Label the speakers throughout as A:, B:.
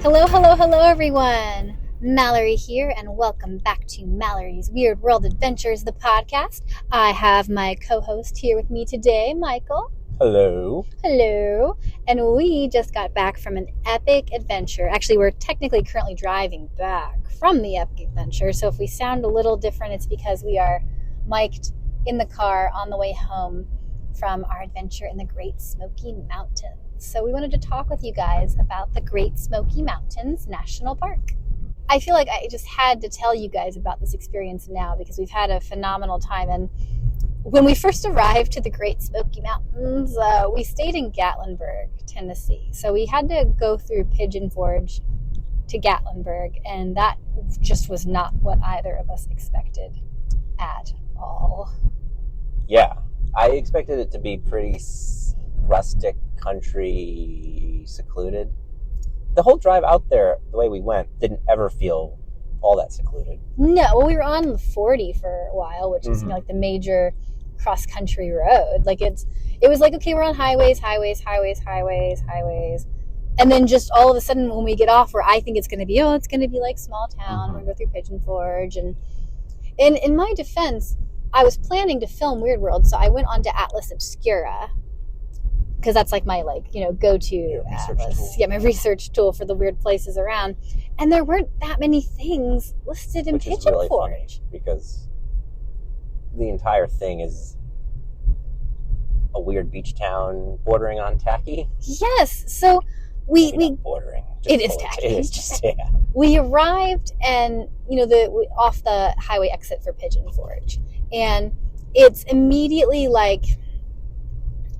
A: Hello, everyone. Mallory here, and welcome back to Mallory's Weird World Adventures, the podcast. I have my co-host here with me today, Michael.
B: Hello.
A: Hello. And we just got back from an epic adventure. Actually, we're technically currently driving back from the epic adventure, so if we sound a little different, it's because we are mic'd in the car on the way home from our adventure in the Great Smoky Mountains. So we wanted to talk with you guys about the Great Smoky Mountains National Park. I feel like I just had to tell you guys about this experience now because we've had a phenomenal time. And when we first arrived to the Great Smoky Mountains, we stayed in Gatlinburg, Tennessee. So we had to go through Pigeon Forge to Gatlinburg, and that just was not what either of us expected at all.
B: Yeah, I expected it to be pretty rustic, country, secluded. The whole drive out there, the way we went, didn't ever feel all that secluded.
A: No, well, we were on the 40 for a while, which is like the major cross-country road. Like it was like, okay, we're on highways, and then just all of a sudden when we get off where I think it's going to be, it's going to be like small town. We're going to go through Pigeon Forge, and in my defense, I was planning to film Weird World, so I went on to Atlas Obscura, because that's like my go-to Atlas. Yeah, my research tool for the weird places around. And there weren't that many things listed in Pigeon
B: really
A: Forge.
B: Funny because the entire thing is a weird beach town bordering on tacky.
A: Yes, so we
B: bordering.
A: It is tacky.
B: It is just, yeah. We
A: arrived and off the highway exit for Pigeon Forge, and it's immediately like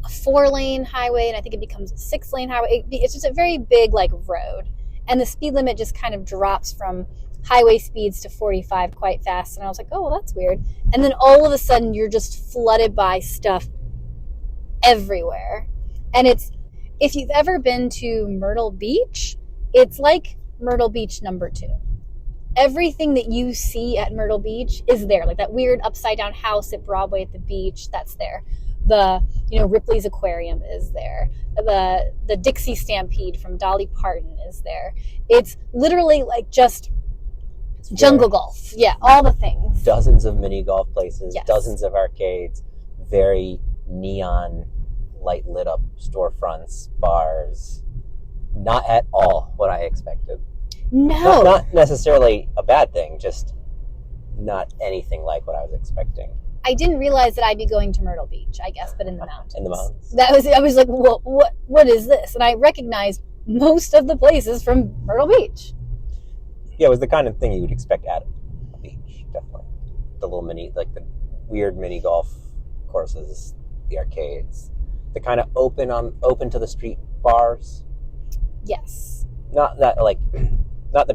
A: a 4-lane highway, and I think it becomes a 6-lane highway. It's just a very big road, and the speed limit just kind of drops from highway speeds to 45 quite fast. And I was like, oh, well, that's weird. And then all of a sudden you're just flooded by stuff everywhere. And if you've ever been to Myrtle Beach, it's like Myrtle Beach number 2. Everything that you see at Myrtle Beach is there. Like that weird upside down house at Broadway at the beach, that's there. The Ripley's Aquarium is there. The Dixie Stampede from Dolly Parton is there. It's literally like just jungle golf. Yeah, all the things.
B: Dozens of mini golf places,
A: yes.
B: Dozens of arcades, very neon light lit up storefronts, bars. Not at all what I expected.
A: No.
B: Not necessarily a bad thing, just not anything like what I was expecting.
A: I didn't realize that I'd be going to Myrtle Beach, I guess, but in the mountains.
B: In the mountains.
A: I was like, well, what is this? And I recognized most of the places from Myrtle Beach.
B: Yeah, it was the kind of thing you would expect at a beach, definitely. The little the weird mini golf courses, the arcades, the kind of open to the street bars.
A: Yes.
B: Not that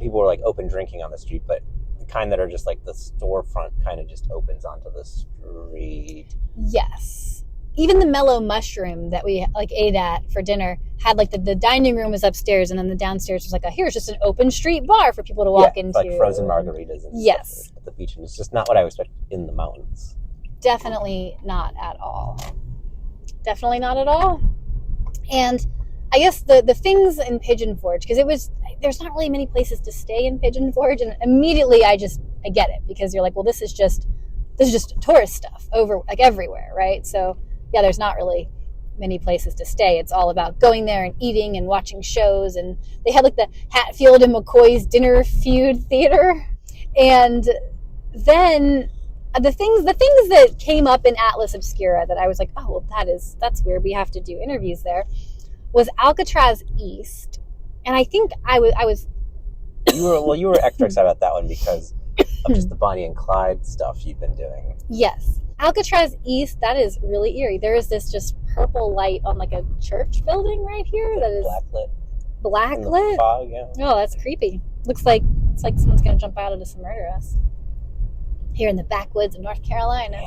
B: people were open drinking on the street, but the kind that are just the storefront kind of just opens onto the street.
A: Yes. Even the Mellow Mushroom that we ate at for dinner had the dining room was upstairs, and then the downstairs was here's just an open street bar for people to walk into.
B: Like frozen margaritas and
A: yes.
B: stuff at the beach, and it's just not what I was expecting in the mountains.
A: Definitely not at all. Definitely not at all. And I guess the things in Pigeon Forge, because there's not really many places to stay in Pigeon Forge, and immediately I get it, because you're like, well, this is just tourist stuff over everywhere, right? So yeah, there's not really many places to stay. It's all about going there and eating and watching shows, and they had the Hatfield and McCoy's Dinner Feud Theater, and then the things that came up in Atlas Obscura that I was like, oh, well, that's weird. We have to do interviews there. Was Alcatraz East, and I think I was.
B: You were extra excited about that one because of just the Bonnie and Clyde stuff you've been doing.
A: Yes, Alcatraz East. That is really eerie. There is this just purple light on a church building right here that is blacklit.
B: In the fog, yeah.
A: Oh, that's creepy. Looks like it's like someone's gonna jump out of this and murder us here in the backwoods of North Carolina.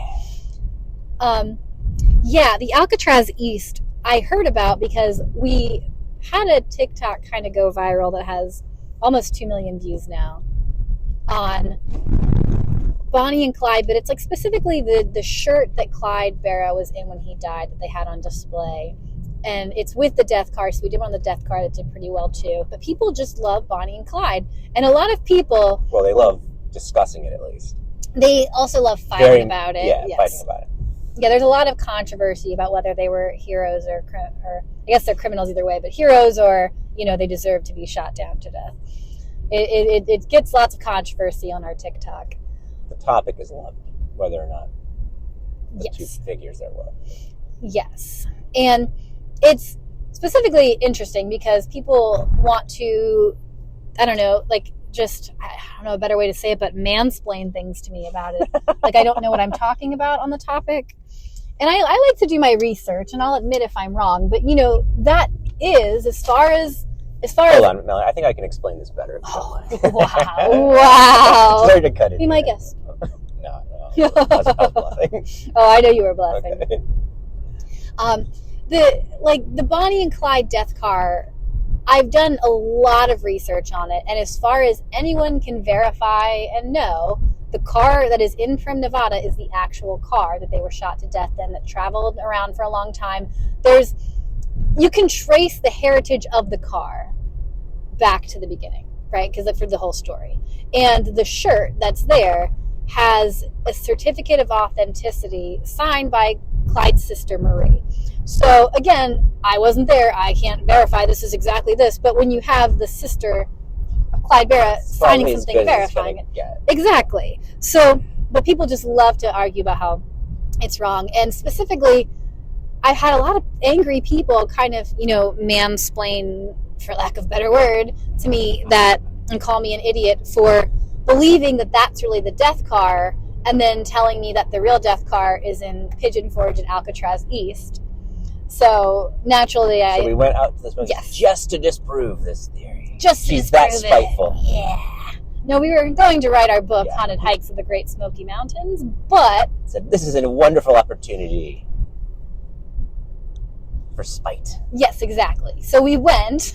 A: Yeah, the Alcatraz East I heard about because we had a TikTok kind of go viral that has almost 2 million views now on Bonnie and Clyde, but it's specifically the shirt that Clyde Barrow was in when he died that they had on display. and it's with the death car. So we did one on the death car that did pretty well too. But people just love Bonnie and Clyde, and a lot of people.
B: Well, they love discussing it at least.
A: They also love fighting about it.
B: Yeah,
A: yes.
B: fighting about it.
A: Yeah, there's a lot of controversy about whether they were heroes or I guess they're criminals either way, but heroes or, they deserve to be shot down to death. It gets lots of controversy on our TikTok.
B: The topic is loved, whether or not the
A: yes.
B: two figures are loved.
A: Yes. And it's specifically interesting because people want to, I don't know, like just, I don't know a better way to say it, but mansplain things to me about it. Like I don't know what I'm talking about on the topic. And I like to do my research, and I'll admit if I'm wrong, but that is as far as
B: Hold on, Melanie. I think I can explain this better.
A: Oh, wow.
B: Sorry to cut it.
A: Be my guest.
B: No. I was bluffing.
A: Oh, I know you were bluffing.
B: Okay.
A: The Bonnie and Clyde death car, I've done a lot of research on it, and as far as anyone can verify and know, the car that is in Prim, Nevada is the actual car that they were shot to death in, that traveled around for a long time. You can trace the heritage of the car back to the beginning, right? Because for the whole story. And the shirt that's there has a certificate of authenticity signed by Clyde's sister, Marie. So again, I wasn't there. I can't verify this is exactly this. But when you have the sister of Clyde Barra signing something verifying it.
B: Yeah.
A: Exactly. So, but people just love to argue about how it's wrong. And specifically, I've had a lot of angry people kind of, mansplain, for lack of a better word, to me and call me an idiot for believing that that's really the death car, and then telling me that the real death car is in Pigeon Forge and Alcatraz East. So naturally,
B: we went out to this place
A: yes.
B: just to disprove this theory.
A: She's
B: that spiteful.
A: Yeah. No, we were going to write our book, Haunted Hikes of the Great Smoky Mountains, but
B: so this is a wonderful opportunity for spite.
A: Yes, exactly. So we went,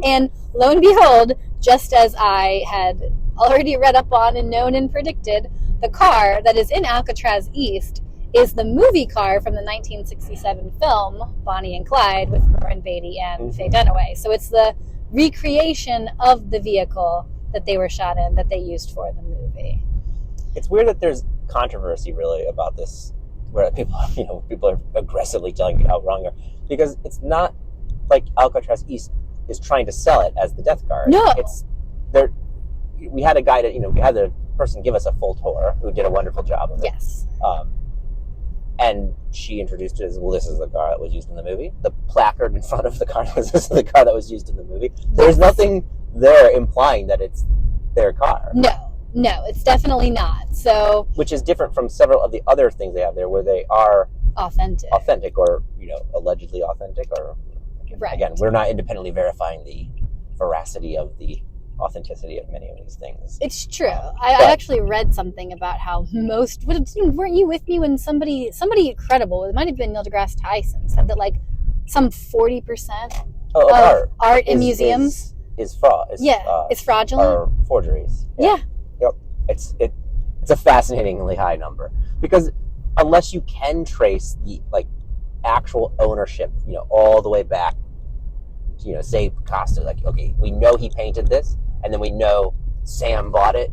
A: and lo and behold, just as I had already read up on and known and predicted, the car that is in Alcatraz East is the movie car from the 1967 film Bonnie and Clyde with Warren Beatty and Faye Dunaway. So it's the recreation of the vehicle that they were shot in that they used for the movie.
B: It's weird that there's controversy really about this, where people are aggressively telling you how wrong you are, because it's not like Alcatraz East is trying to sell it as the death car.
A: No,
B: it's there. We had a guy we had a person give us a full tour who did a wonderful job of it.
A: Yes.
B: And she introduced it as, well, this is the car that was used in the movie. The placard in front of the car was, this is the car that was used in the movie. There's nothing there implying that it's their car.
A: No, it's definitely not. So,
B: which is different from several of the other things they have there, where they are authentic, or allegedly authentic, or
A: right.
B: Again, we're not independently verifying the veracity of the authenticity of many of these things.
A: It's true. I actually read something about how weren't you with me when somebody credible, it might have been Neil deGrasse Tyson, said that like some 40% of art in museums
B: is fraud.
A: It's fraudulent
B: or forgeries.
A: Yeah.
B: Yep. It's a fascinatingly high number, because unless you can trace the actual ownership, all the way back, say Picasso, okay, we know he painted this, and then we know Sam bought it,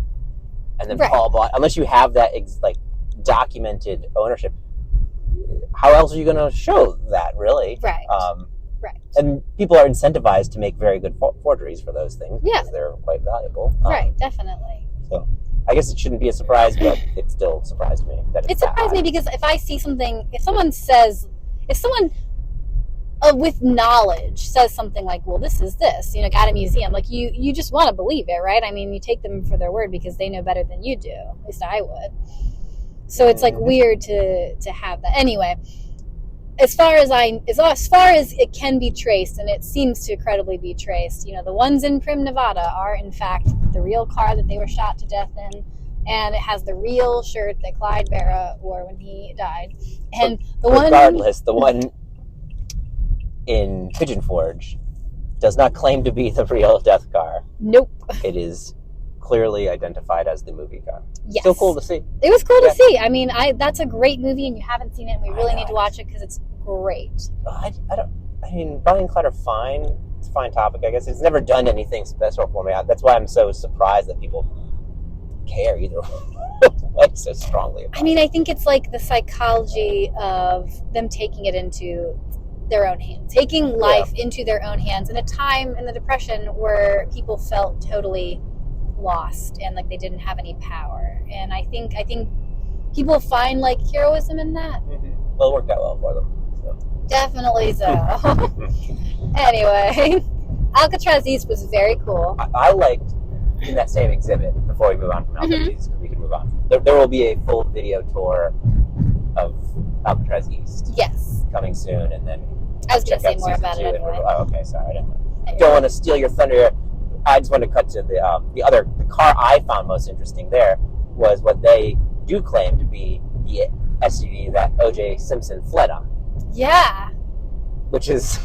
B: and then right. Paul bought. Unless you have that documented ownership, how else are you going to show that? Really,
A: right?
B: Right. And people are incentivized to make very good forgeries for those things because they're quite valuable.
A: Right, definitely.
B: So I guess it shouldn't be a surprise, but it still surprised me that it
A: surprised me, because if I see something, if someone with knowledge says something like, well, this is this, at a museum, you just want to believe it, right? I mean, you take them for their word because they know better than you do. At least I would. So it's weird to have that. Anyway, as far as it can be traced, and it seems to credibly be traced, the ones in Prim, Nevada are in fact the real car that they were shot to death in, and it has the real shirt that Clyde Barra wore when he died. And the
B: one in Pigeon Forge does not claim to be the real death car.
A: Nope.
B: It is clearly identified as the movie car.
A: Yes.
B: Still cool to see.
A: It was cool to see. I mean, that's a great movie, and you haven't seen it, and we really need to watch it because it's great.
B: I mean, Bonnie and Clyde are fine. It's a fine topic, I guess. It's never done anything special for me. That's why I'm so surprised that people care either way so strongly about
A: I mean, I think it's like the psychology of them taking it into their own hands, taking life into their own hands in a time in the Depression where people felt totally lost and like they didn't have any power. And I think people find like heroism in that.
B: Mm-hmm. Well, it worked out well for them. So.
A: Definitely so. Anyway, Alcatraz East was very cool.
B: I liked in that same exhibit, before we move on from Alcatraz East, because we can move on. There will be a full video tour of Alcatraz East.
A: Yes.
B: Coming soon, and then
A: I was going to say more about it anyway.
B: Oh, okay, sorry. I don't want to steal your thunder here. I just want to cut to the car I found most interesting there was what they do claim to be the SUV that O.J. Simpson fled on.
A: Yeah.
B: Which is...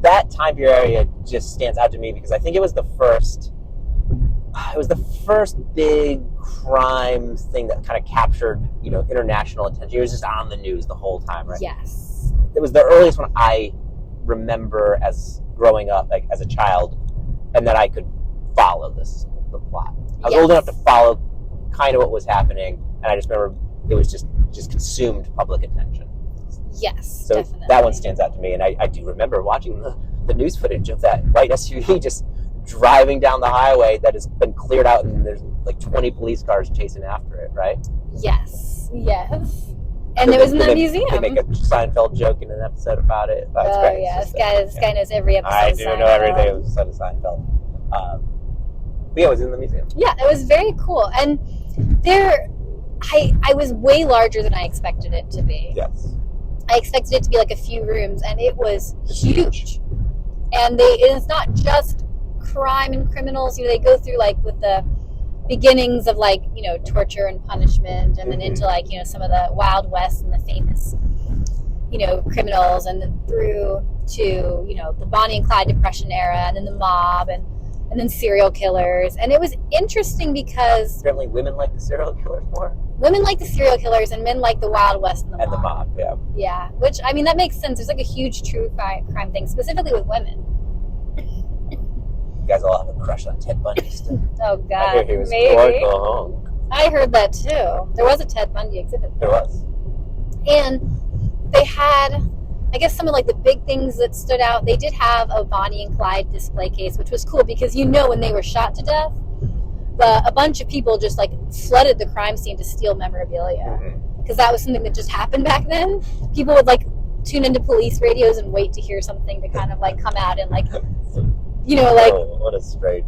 B: that time period just stands out to me because I think it was the first big crime thing that kind of captured, international attention. It was just on the news the whole time, right?
A: Yes.
B: It was the earliest one I remember as growing up, like as a child, and that I could follow the plot. I was old enough to follow kind of what was happening, and I just remember it was just consumed public attention.
A: Yes,
B: so
A: definitely.
B: That one stands out to me, and I do remember watching the news footage of that white SUV just driving down the highway that has been cleared out, and there's like 20 police cars chasing after it, right?
A: Yes. And it was in the museum.
B: They make a Seinfeld joke in an episode about it. That's great.
A: Yeah, this guy knows every episode.
B: I do know everything of Seinfeld. But yeah, it was in the museum.
A: Yeah, it was very cool, and I was way larger than I expected it to be.
B: Yes.
A: I expected it to be like a few rooms, and it was huge. And it's not just crime and criminals. They go through like with the beginnings of like, torture and punishment, and then into like, some of the Wild West and the famous, criminals, and then through to, the Bonnie and Clyde Depression era, and then the mob, and then serial killers. And it was interesting because
B: apparently women like the serial killers more.
A: Women like the serial killers, and men like the Wild West and the mob.
B: And the mob, yeah.
A: Yeah, which, I mean, that makes sense. There's like a huge true crime thing, specifically with women.
B: You guys all have a crush on Ted Bundy still.
A: Oh, God.
B: I hear he was
A: maybe.
B: quite
A: I heard that, too. There was a Ted Bundy exhibit there.
B: There was.
A: And they had, I guess, some of like the big things that stood out. They did have a Bonnie and Clyde display case, which was cool because when they were shot to death, a bunch of people just like flooded the crime scene to steal memorabilia, because that was something that just happened back then. People would like tune into police radios and wait to hear something to kind of like come out and like, like,
B: oh, what a strange,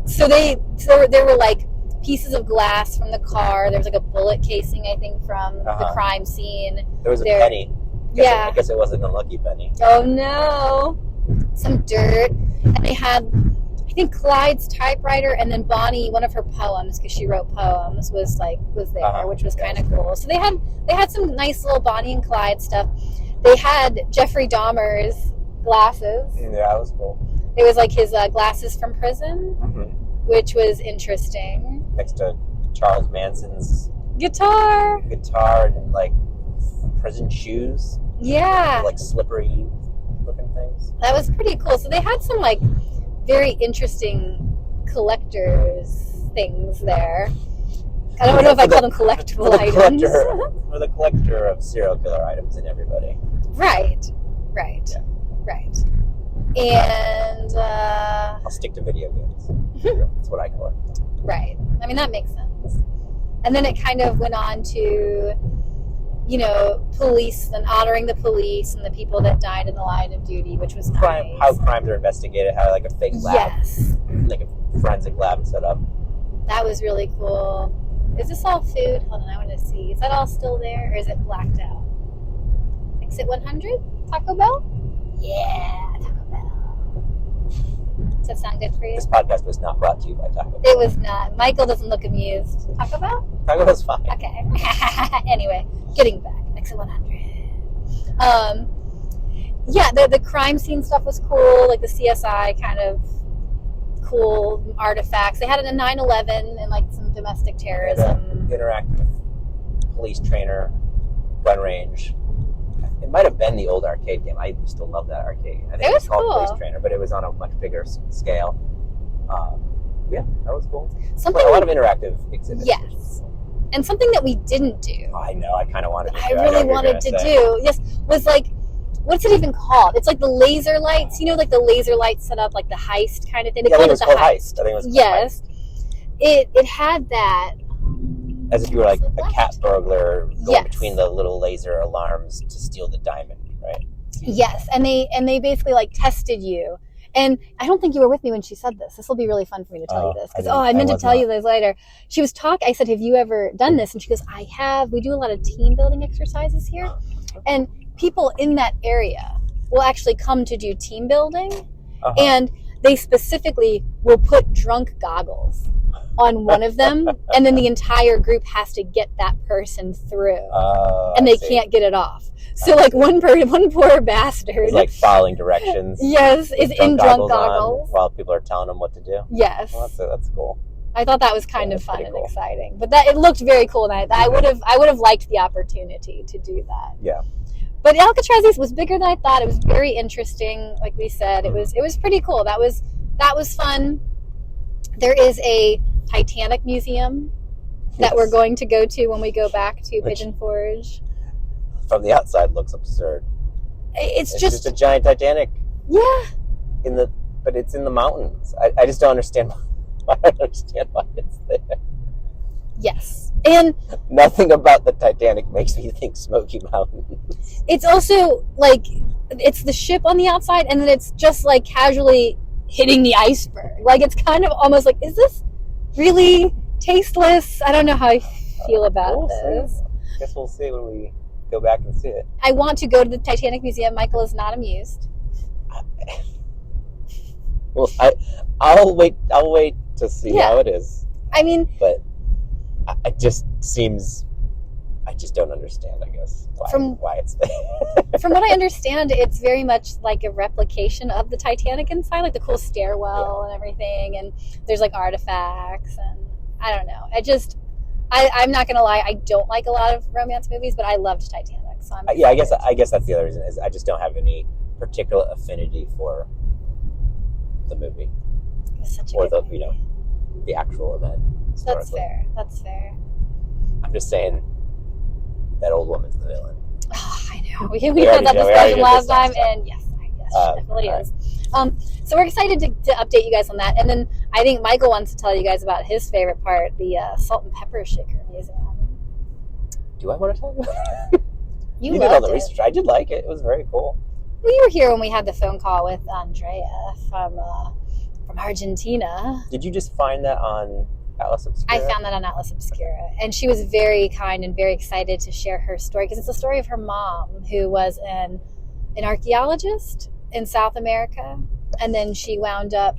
A: so there were like pieces of glass from the car. There was like a bullet casing, I think, from the crime scene.
B: There was a penny. I guess it wasn't a lucky penny.
A: Oh no, some dirt. And they had, I think, Clyde's typewriter, and then Bonnie, one of her poems, because she wrote poems, was there, which was kind of cool. So they had some nice little Bonnie and Clyde stuff. They had Jeffrey Dahmer's glasses.
B: Yeah, that was cool.
A: It was like his glasses from prison, which was interesting.
B: Next to Charles Manson's
A: guitar
B: and like prison shoes.
A: Yeah.
B: Like slippery looking things.
A: That was pretty cool. So they had some like very interesting collectors things there. I don't know if I call them collectible items.
B: For the collector of serial killer items and everybody.
A: Right.
B: Yeah.
A: Right. And
B: I'll stick to video games. That's what I collect.
A: Right. I mean, that makes sense. And then it kind of went on to, police and honoring the police and the people that died in the line of duty, which was nice.
B: How crimes are investigated, how like a fake lab,
A: yes,
B: like a forensic lab set up.
A: That was really cool. Is this all food? Hold on, I want to see. Is that all still there, or is it blacked out? Exit 100? Taco Bell? Yeah, Taco Bell. Does that sound good for you?
B: This podcast was not brought to you by Taco Bell.
A: It was not. Michael doesn't look amused. Taco Bell?
B: Taco Bell's fine.
A: Okay. Anyway, getting back. Exit 100. Yeah, the crime scene stuff was cool, like the CSI kind of cool artifacts. They had it in 9/11 and like some domestic terrorism.
B: Interactive police trainer, gun range, It might have been the old arcade game. I still love that arcade. I think
A: It
B: it was
A: was
B: called
A: cool.
B: Police Trainer, but it was on a much bigger scale. Yeah, that was cool.
A: Something
B: A lot of interactive exhibits.
A: Yes. And something that we didn't do.
B: I know. I kind of wanted to.
A: I really wanted to do. Yes, was like, what's it even called? It's like the laser lights. You know, like the laser lights set up, like the heist kind of thing. They called it the heist.
B: I think it was called
A: Yes.
B: Heist.
A: It had that.
B: As if you were like a cat burglar going
A: Yes.
B: between the little laser alarms to steal the diamond, right?
A: Yes, and they basically like tested you. And I don't think you were with me when she said this. This will be really fun for me to tell you this. Because, I meant to tell you this later. She was talking. I said, have you ever done this? And she goes, I have. We do a lot of team building exercises here. And people in that area will actually come to do team building.
B: Uh-huh.
A: And they specifically will put drunk goggles on one of them. And then the entire group has to get that person through. And they can't get it off. So like one poor bastard
B: is like following directions.
A: Yes, is in drunk goggles
B: while people are telling them what to do.
A: Yes,
B: well, that's cool.
A: I thought that was kind of fun and exciting, but that it looked very cool, and I would have liked the opportunity to do that.
B: Yeah.
A: But Alcatraz was bigger than I thought. It was very interesting. Like we said, it was pretty cool. That was fun. There is a Titanic museum that we're going to go to when we go back to Pigeon Forge.
B: From the outside looks absurd.
A: It's just
B: a giant Titanic.
A: Yeah.
B: But it's in the mountains. I just don't understand why it's there.
A: Yes. And
B: nothing about the Titanic makes me think Smoky Mountains.
A: It's also like it's the ship on the outside, and then it's just like casually hitting the iceberg. Like it's kind of almost like, is this really tasteless? I don't know how I feel about this.
B: I guess we'll see when we go back and see it.
A: I want to go to the Titanic Museum. Michael is not amused.
B: Well, I'll wait to see how it is.
A: I mean,
B: but it just seems, I just don't understand, I guess, why it's there.
A: From what I understand, it's very much like a replication of the Titanic inside, like the cool stairwell and everything, and there's like artifacts, and I don't know. I'm not gonna lie, I don't like a lot of romance movies, but I loved Titanic, so I'm
B: I guess that's the other reason, is I just don't have any particular affinity for the movie.
A: It was such a
B: or
A: good
B: movie. The actual event.
A: That's fair.
B: I'm just saying that old woman's the villain.
A: Oh, I know. We had that discussion last time, and yes, she definitely is. So we're excited to update you guys on that, and then I think Michael wants to tell you guys about his favorite part, the Salt and Pepper Shaker Museum.
B: Do I want to tell you?
A: You
B: did all the research. I did like it. It was very cool.
A: Well, you were here when we had the phone call with Andrea from Argentina.
B: Did you just find that on Atlas Obscura?
A: I found that on Atlas Obscura, and she was very kind and very excited to share her story, because it's the story of her mom, who was an archaeologist in South America, and then she wound up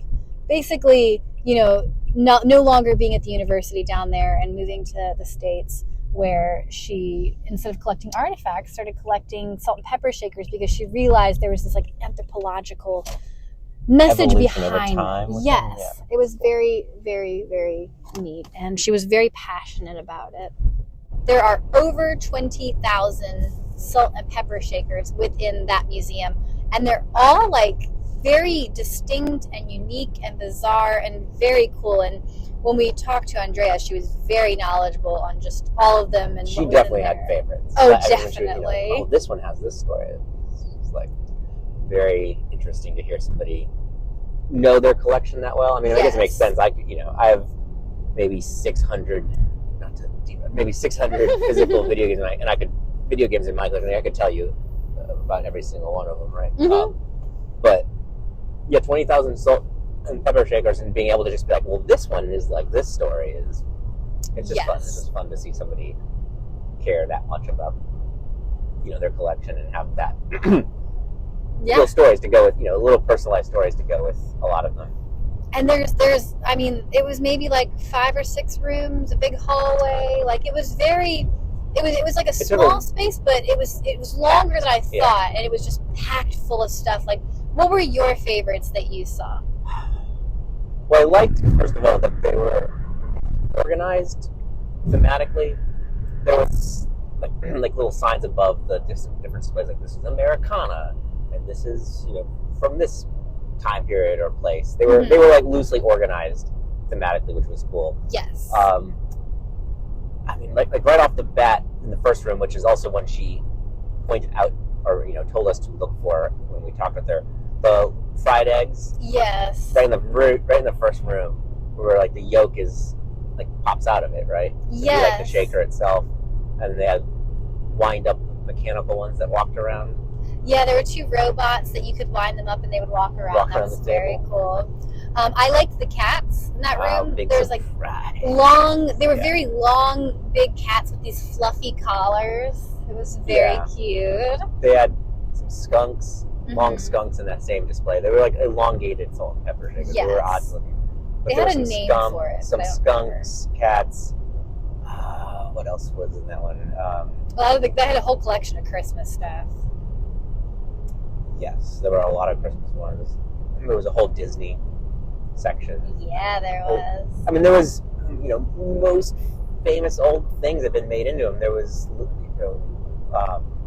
A: basically, no longer being at the university down there and moving to the States, where she, instead of collecting artifacts, started collecting salt and pepper shakers, because she realized there was this like anthropological message behind it. Yes. It was very, very, very neat, and she was very passionate about it. There are over 20,000 salt and pepper shakers within that museum, and they're all like very distinct and unique and bizarre and very cool. And when we talked to Andrea, she was very knowledgeable on just all of them. And
B: she definitely had favorites.
A: Oh, definitely.
B: This one has this story. It's like very interesting to hear somebody know their collection that well. I mean, I guess it makes sense. I have maybe 600, maybe 600 physical video games, and I could video games in my collection. I could tell you about every single one of them, right?
A: Mm-hmm.
B: But yeah, 20,000 salt and pepper shakers, and being able to just be like, well, this one is like this story is. It's just fun. It's just fun to see somebody care that much about their collection and have that little stories to go with, little personalized stories to go with a lot of them.
A: And there's I mean, it was maybe like 5 or 6 rooms, a big hallway. Like it was like a small space, but it was longer than I thought, and it was just packed full of stuff. Like, what were your favorites that you saw?
B: Well, I liked, first of all, that they were organized thematically. There was like little signs above the different displays, like this is Americana, and this is from this time period or place. They were like loosely organized thematically, which was cool.
A: Yes.
B: I mean, like right off the bat in the first room, which is also when she pointed out or told us to look for when we talked with her, the fried eggs.
A: Yes.
B: Right in the first room, where like the yolk is like pops out of it, right?
A: Yes.
B: Like the shaker itself, and they had wind up mechanical ones that walked around.
A: Yeah, there were 2 robots that you could wind them up and they would walk around. That was very cool. I liked the cats in that room. There was like long. They were very long, big cats with these fluffy collars. It was very cute.
B: They had some skunks, long skunks in that same display. They were like elongated salt and pepper shakers.
A: Yes.
B: They were odd looking. But
A: they had a name for it.
B: Some skunks, cats. What else was in that one?
A: Well, they had a whole collection of Christmas stuff.
B: Yes, there were a lot of Christmas ones. There was a whole Disney section.
A: Yeah, there was.
B: I mean, there was, most famous old things have been made into them. There was,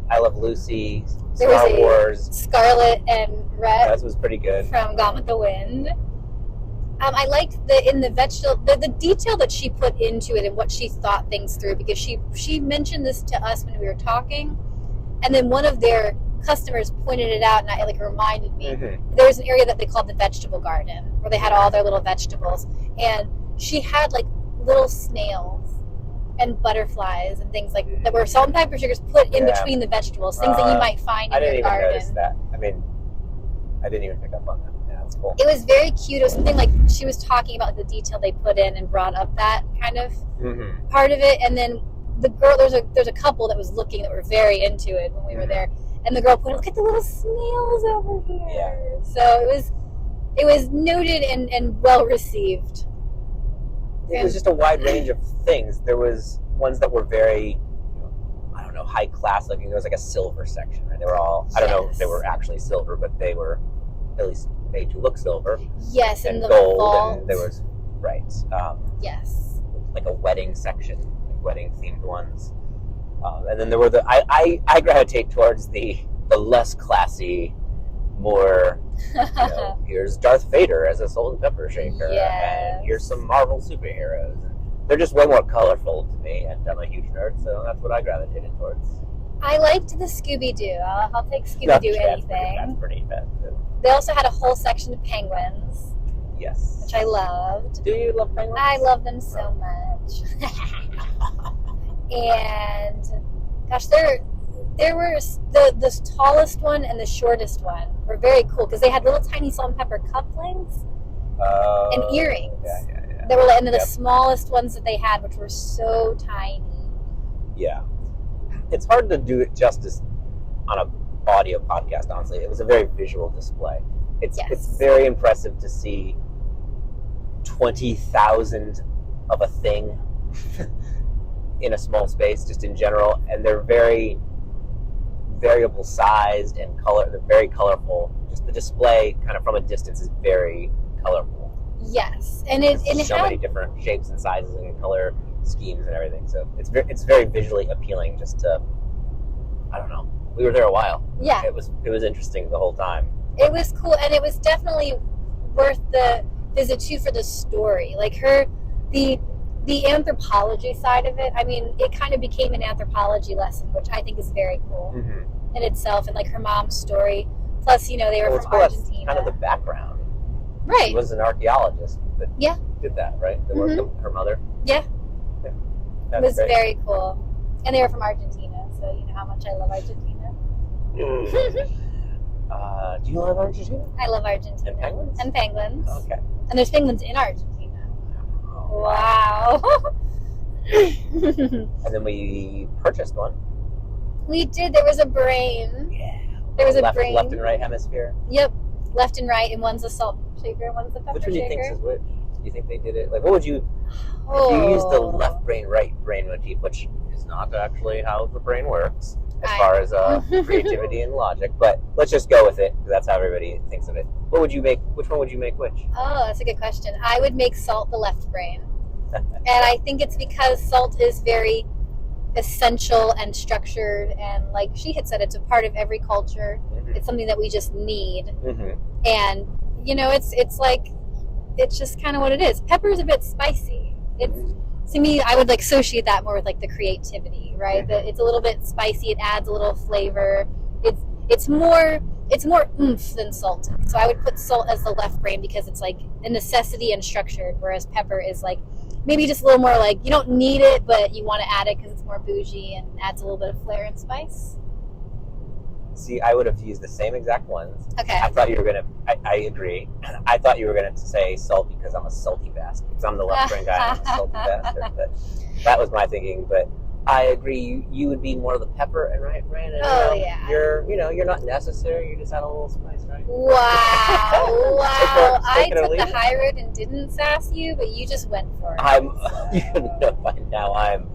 B: I Love Lucy, Star Wars,
A: Scarlet and Red.
B: That was pretty good.
A: From Gone with the Wind. I liked in the vegetable the detail that she put into it and what she thought things through, because she mentioned this to us when we were talking, and then one of their customers pointed it out, and it reminded me. There was an area that they called the vegetable garden, where they had all their little vegetables, and she had like little snails and butterflies and things like that were salt and pepper sugars put in between the vegetables, things that you might find in your garden. I didn't even notice that.
B: I mean, I didn't even pick up on that. Yeah, that's cool.
A: It was very cute. It was something like she was talking about the detail they put in and brought up that kind of part of it. And then the girl, there's a couple that was looking that were very into it when we were there. And the girl pointed, look at the little snails over here. Yeah. So it was noted and well received.
B: It was just a wide range of things. There was ones that were very, high class looking. There was like a silver section, right? They were all, I don't know if they were actually silver, but they were at least made to look silver.
A: Yes,
B: and
A: the
B: gold,
A: vault.
B: And there was,
A: yes.
B: Like a wedding section, like wedding themed ones. And then there were I gravitate towards the less classy, more, here's Darth Vader as a salt and pepper shaker, and here's some Marvel superheroes. They're just way more colorful to me, and I'm a huge nerd, so that's what I gravitated towards.
A: I liked the Scooby-Doo. I'll take Scooby-Doo anything.
B: That's pretty bad, too.
A: They also had a whole section of penguins.
B: Yes.
A: Which I loved.
B: Do you love penguins?
A: I love them so much. And gosh, there were the tallest one and the shortest one were very cool, because they had little tiny salt and pepper cufflinks and earrings.
B: Yeah.
A: They were, and then the smallest ones that they had, which were so tiny.
B: Yeah, it's hard to do it justice on a audio podcast. Honestly, it was a very visual display. It's very impressive to see 20,000 of a thing in a small space, just in general, and they're very variable sized and color. They're very colorful. Just the display, kind of from a distance, is very colorful.
A: Yes, and it
B: so many different shapes and sizes and color schemes and everything. So it's very visually appealing. Just to, I don't know. We were there a while.
A: Yeah,
B: it was interesting the whole time.
A: It was cool, and it was definitely worth the visit too for the story. Like the anthropology side of it. I mean, it kind of became an anthropology lesson, which I think is very cool in itself, and like her mom's story. Plus, they were from Argentina.
B: That's kind of the background.
A: Right.
B: She was an archaeologist that did that, right? The work of her mother.
A: Yeah.
B: It
A: was very cool. And they were from Argentina, so you know how much I love Argentina.
B: Do you love Argentina?
A: I love Argentina.
B: And penguins?
A: And penguins.
B: Okay.
A: And there's penguins in Argentina.
B: Oh,
A: wow.
B: And then we purchased one.
A: We did. There was a brain.
B: Yeah.
A: There was a brain.
B: Left and right hemisphere.
A: Yep. Left and right, and one's a salt shaker and one's a pepper shaker.
B: Which one do you think is which? Do you think they did it? Like, what would you... If you use the left brain, right brain motif, which is not actually how the brain works, as far as creativity and logic, but let's just go with it, because that's how everybody thinks of it. What would you make? Which one would you make which?
A: Oh, that's a good question. I would make salt the left brain. And I think it's because salt is very essential and structured, and like she had said, it's a part of every culture. It's something that we just need. And it's just kind of what it is. Pepper is a bit spicy. It's, to me, I would like associate that more with like the creativity, right? It's a little bit spicy. It adds a little flavor. It's more oomph than salt. So I would put salt as the left brain because it's like a necessity and structured, whereas pepper is like maybe just a little more like you don't need it, but you want to add it because it's more bougie and adds a little bit of flair and spice.
B: See, I would have used the same exact ones.
A: Okay.
B: I thought you were gonna. I agree. I thought you were gonna say salt because I'm a salty bastard. Because I'm the left brain guy. I'm a salty bastard. But that was my thinking. But I agree. You would be more of the pepper, and right, Brandon.
A: Yeah.
B: You're not necessary. You just add a little spice, right?
A: Wow. I took the
B: it.
A: high road and didn't sass you, but you just went for it.
B: By now I'm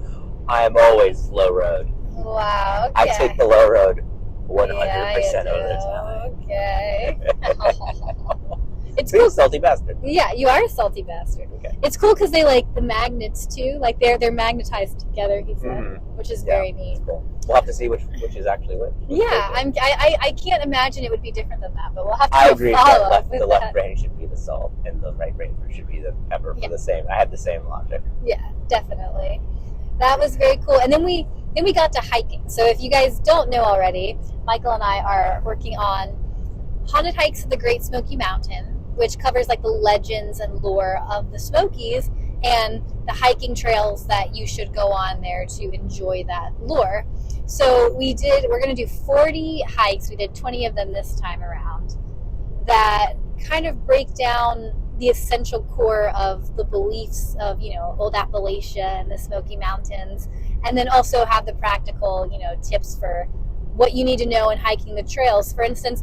B: always low road.
A: Wow. Okay.
B: I take the low road 100% of
A: Yeah,
B: the time.
A: Okay. It's
B: You're
A: cool.
B: a salty bastard.
A: Yeah, you are a salty bastard.
B: Okay.
A: It's cool because they like the magnets too. Like they're magnetized together. He said, which is very neat.
B: That's cool. We'll have to see which is actually which.
A: Yeah, I can't imagine it would be different than that, but we'll have to
B: I agree.
A: follow
B: The left brain should be the salt, and the right brain should be the pepper for the same. I had the same logic.
A: Yeah, definitely. That was very cool. And then we got to hiking. So if you guys don't know already, Michael and I are working on haunted hikes of the Great Smoky Mountain, which covers like the legends and lore of the Smokies and the hiking trails that you should go on there to enjoy that lore. So we're going to do 40 hikes. We did 20 of them this time around that kind of break down the essential core of the beliefs of, old Appalachia and the Smoky Mountains, and then also have the practical, tips for what you need to know in hiking the trails. For instance,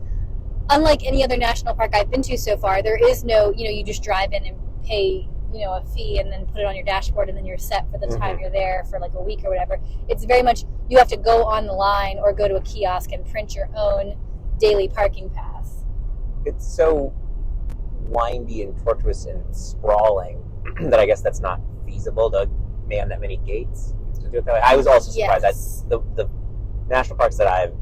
A: unlike any other national park I've been to so far, there is no, you just drive in and pay, a fee and then put it on your dashboard and then you're set for the time you're there for like a week or whatever. It's very much, you have to go on the line or go to a kiosk and print your own daily parking pass.
B: It's so windy and tortuous and sprawling that I guess that's not feasible to man that many gates to do it that way. I was also surprised that the national parks that I've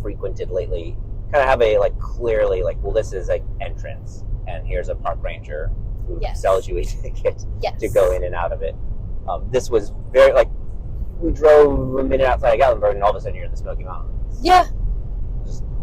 B: frequented lately kind of have a clearly well, this is entrance and here's a park ranger who sells you a ticket to go in and out of it. This was very we drove a minute outside of Gatlinburg and all of a sudden you're in the Smoky Mountains.
A: Yeah.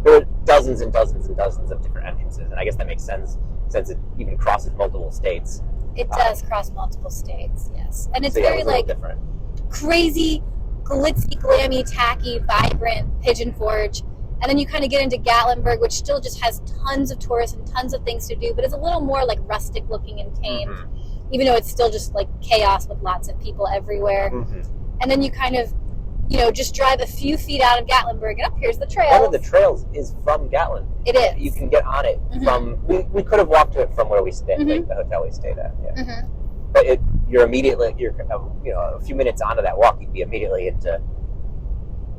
B: There were dozens and dozens and dozens of different entrances, and I guess that makes sense since it even crosses multiple states.
A: It does cross multiple states, yes. And it's
B: so
A: very
B: it was different.
A: Crazy, glitzy, glammy, tacky, vibrant Pigeon Forge. And then you kind of get into Gatlinburg, which still just has tons of tourists and tons of things to do, but it's a little more rustic looking and tamed, even though it's still just chaos with lots of people everywhere. And then you kind of, just drive a few feet out of Gatlinburg, and up here's the trail.
B: One of the trails is from Gatlin.
A: It is.
B: You can get on it from. We could have walked to it from where we stayed, the hotel we stayed at. Yeah. But you're a few minutes onto that walk, you'd be immediately into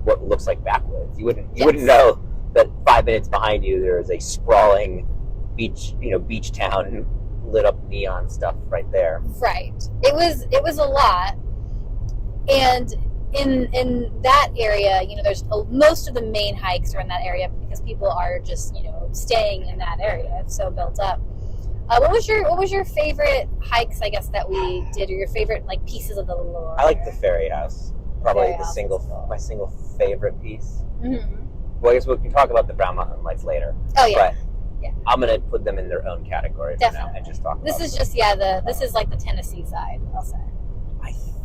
B: what looks like backwoods. You wouldn't know that 5 minutes behind you there is a sprawling beach town, lit up neon stuff right there.
A: Right. It was a lot, and in that area, there's most of the main hikes are in that area because people are just staying in that area. It's so built up. What was your favorite hikes, I guess, that we did, or your favorite pieces of the lore?
B: I like the ferry house. Probably my single favorite piece. Well, I guess we can talk about the Brown Mountain Lights later.
A: Oh yeah.
B: But I'm gonna put them in their own category for now and just talk about
A: this is
B: them.
A: just this is the Tennessee side, I'll say.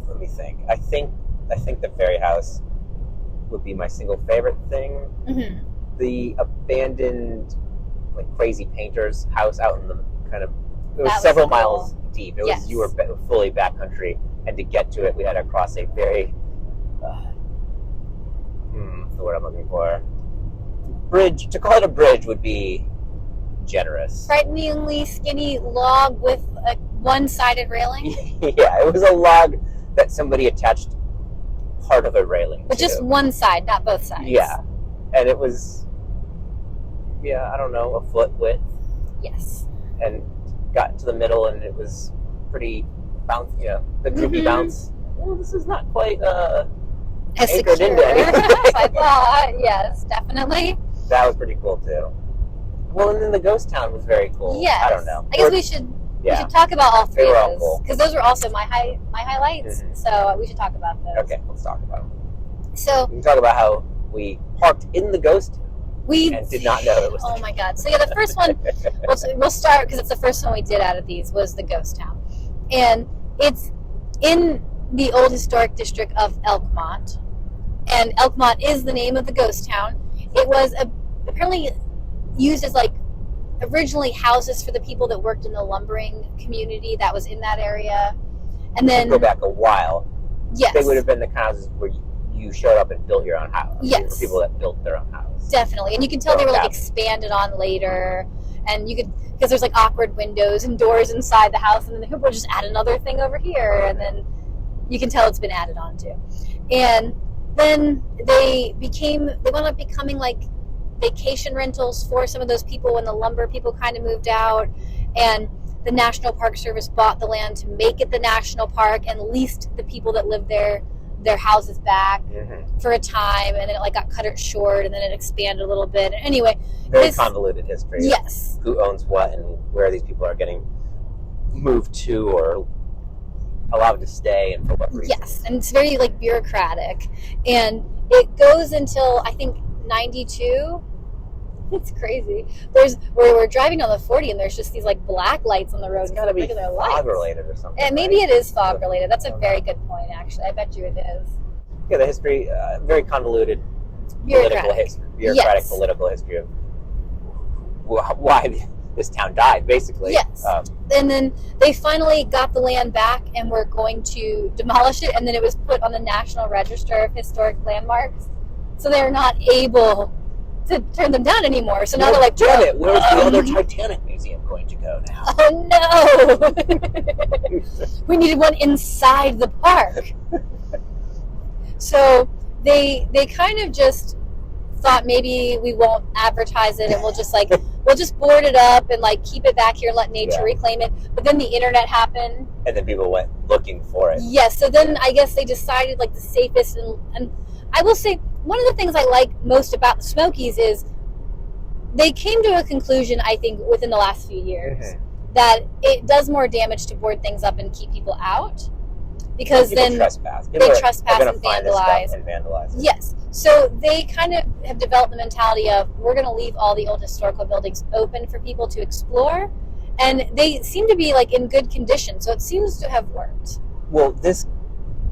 B: Let me think. I think the ferry house would be my single favorite thing. The abandoned crazy painter's house out in the it was several miles deep. It was you were fully backcountry, and to get to it we had to cross a very what's the word I'm looking for? Bridge. To call it a bridge would be generous.
A: Frighteningly skinny log with a one-sided railing.
B: Yeah, it was a log that somebody attached part of a railing
A: but
B: to.
A: Just one side, not both sides.
B: Yeah, and it was I don't know, a foot width.
A: Yes.
B: And got to the middle and it was pretty bouncy. The groupie bounce. Well, this is not quite
A: as
B: anchored
A: secure
B: into anything.
A: as I thought. Yes, definitely.
B: That was pretty cool too. Well, and then the ghost town was very cool.
A: Yes.
B: I don't know.
A: I guess we should talk about all three
B: They were
A: of
B: all
A: those
B: cool.
A: because those were also my highlights.
B: Mhm.
A: So we should talk about those.
B: Okay, let's talk about them.
A: So
B: We can talk about how we parked in the ghost town
A: we
B: and did not know it was.
A: Oh my god! So yeah, the first one we'll start because it's the first one we did out of these was the ghost town, and it's in the old historic district of Elkmont, and Elkmont is the name of the ghost town. It was apparently used as like originally houses for the people that worked in the lumbering community that was in that area, and then
B: Go back a while.
A: yes,
B: They would have been the houses where you showed up and built your own house.
A: Yes.
B: People that built their own house.
A: definitely, and you can tell they were like expanded on later, and you could because there's like awkward windows and doors inside the house, and then people would just add another thing over here, and then you can tell it's been added on to, and then they wound up becoming like vacation rentals for some of those people when the lumber people kind of moved out, and the National Park Service bought the land to make it the national park and leased the people that lived there their houses back for a time, and then it like got cut short, and then it expanded a little bit. And anyway,
B: Very convoluted history.
A: Yes.
B: Who owns what and where these people are getting moved to or allowed to stay and for what reason.
A: Yes, and it's very like bureaucratic, and it goes until I think 92. It's crazy. We're driving on the 40, and there's just these like black lights on the road.
B: It's got to be
A: regular
B: fog
A: lights.
B: related or something.
A: And maybe
B: right?
A: it is fog related. That's a very good point, actually. I bet you it is.
B: Yeah, the history, very convoluted
A: Bureaucratic
B: political history of why this town died, basically.
A: Yes. And then they finally got the land back and were going to demolish it, and then it was put on the National Register of Historic Landmarks. So they're not able to turn them down anymore. So now they're like,
B: damn it, where's the other Titanic museum going to go now?
A: Oh no! We needed one inside the park. So they kind of just thought maybe we won't advertise it and we'll just board it up and like keep it back here and let nature reclaim it. But then the internet happened.
B: And then people went looking for it.
A: Yes, so then I guess they decided like the safest and I will say one of the things I like most about the Smokies is they came to a conclusion, I think, within the last few years that it does more damage to board things up and keep people out because
B: people
A: then
B: trespass.
A: They trespass and vandalize. Yes. So they kind of have developed the mentality of we're going to leave all the old historical buildings open for people to explore, and they seem to be like in good condition. So it seems to have worked.
B: Well, this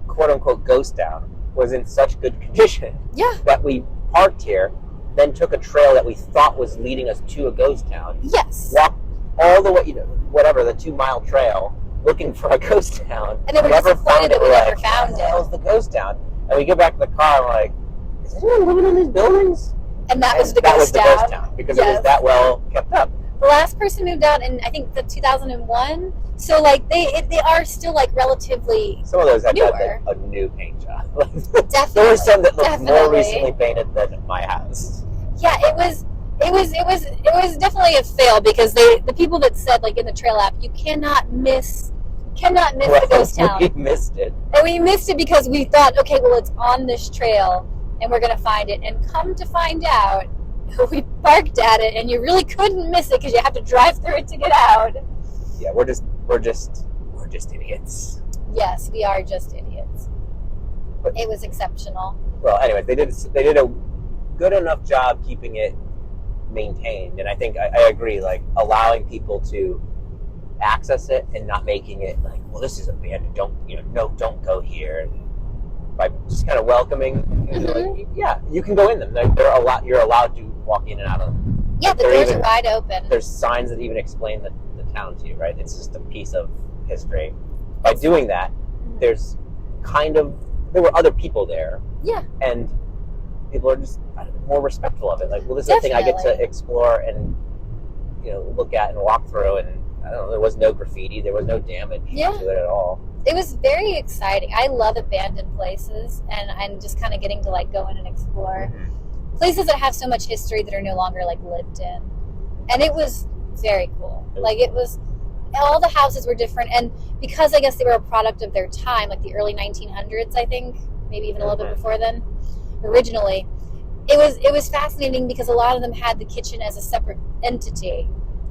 B: quote unquote ghost town was in such good condition that we parked here, then took a trail that we thought was leading us to a ghost town.
A: Yes.
B: Walked all the way, the 2-mile trail, looking for a ghost town.
A: And then we were disappointed that we never found it.
B: That was the ghost town. And we get back to the car and we're like, is anyone living in these buildings?
A: And that was the ghost town.
B: Because it was that well kept up.
A: The last person moved out in, I think, the 2001. So, like, they are still, like, relatively
B: some of those had
A: newer.
B: a new paint job.
A: Definitely.
B: There were some that looked more recently painted than my house.
A: Yeah, it was definitely a fail because the people that said, like, in the trail app, you cannot miss the ghost town.
B: We missed it.
A: And we missed it because we thought, okay, well, it's on this trail, and we're going to find it. And come to find out, we parked at it, and you really couldn't miss it because you have to drive through it to get out.
B: Yeah, we're just idiots.
A: Yes, we are just idiots. But it was exceptional.
B: Well, anyways, they did a good enough job keeping it maintained, and I think I agree. Like allowing people to access it and not making it like, well, this is abandoned. Don't go here. And by just kind of welcoming, like, yeah, you can go in them. You're allowed to walk in and out of them.
A: Yeah, the doors are wide open.
B: There's signs that even explain the town to you, right? It's just a piece of history. By doing that, there were other people there.
A: Yeah.
B: And people are just more respectful of it. Like, well, this is a thing I get to explore and look at and walk through. And I don't know, there was no graffiti, there was no damage to it at all.
A: It was very exciting. I love abandoned places, and I'm just kind of getting to like go in and explore places that have so much history that are no longer like lived in. And it was very cool. All the houses were different, and because I guess they were a product of their time, like the early 1900s, I think. maybe even a little bit before then, originally. It was fascinating because a lot of them had the kitchen as a separate entity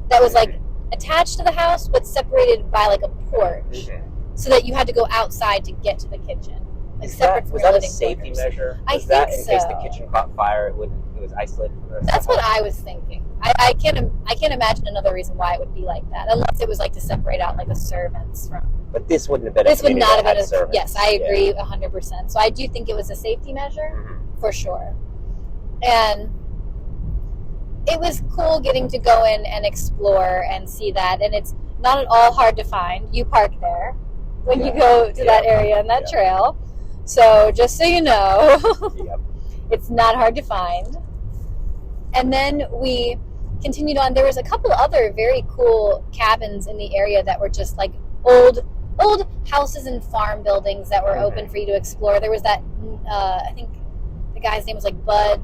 A: that was like attached to the house but separated by like a porch, so that you had to go outside to get to the kitchen. Like separate from your living quarters. Was that a safety measure?
B: I think so. In case the kitchen caught fire, it was isolated from the rest.
A: That's what I was thinking. I can't imagine another reason why it would be like that, unless it was like to separate out like the servants from.
B: But this wouldn't have been.
A: This would not have been. Yes, I agree 100%. So I do think it was a safety measure for sure, and it was cool getting to go in and explore and see that, and it's not at all hard to find. You park there when you go to that area and that trail. So just so you know, it's not hard to find. And then we continued on. There was a couple other very cool cabins in the area that were just like old houses and farm buildings that were open for you to explore. There was that, I think the guy's name was like Bud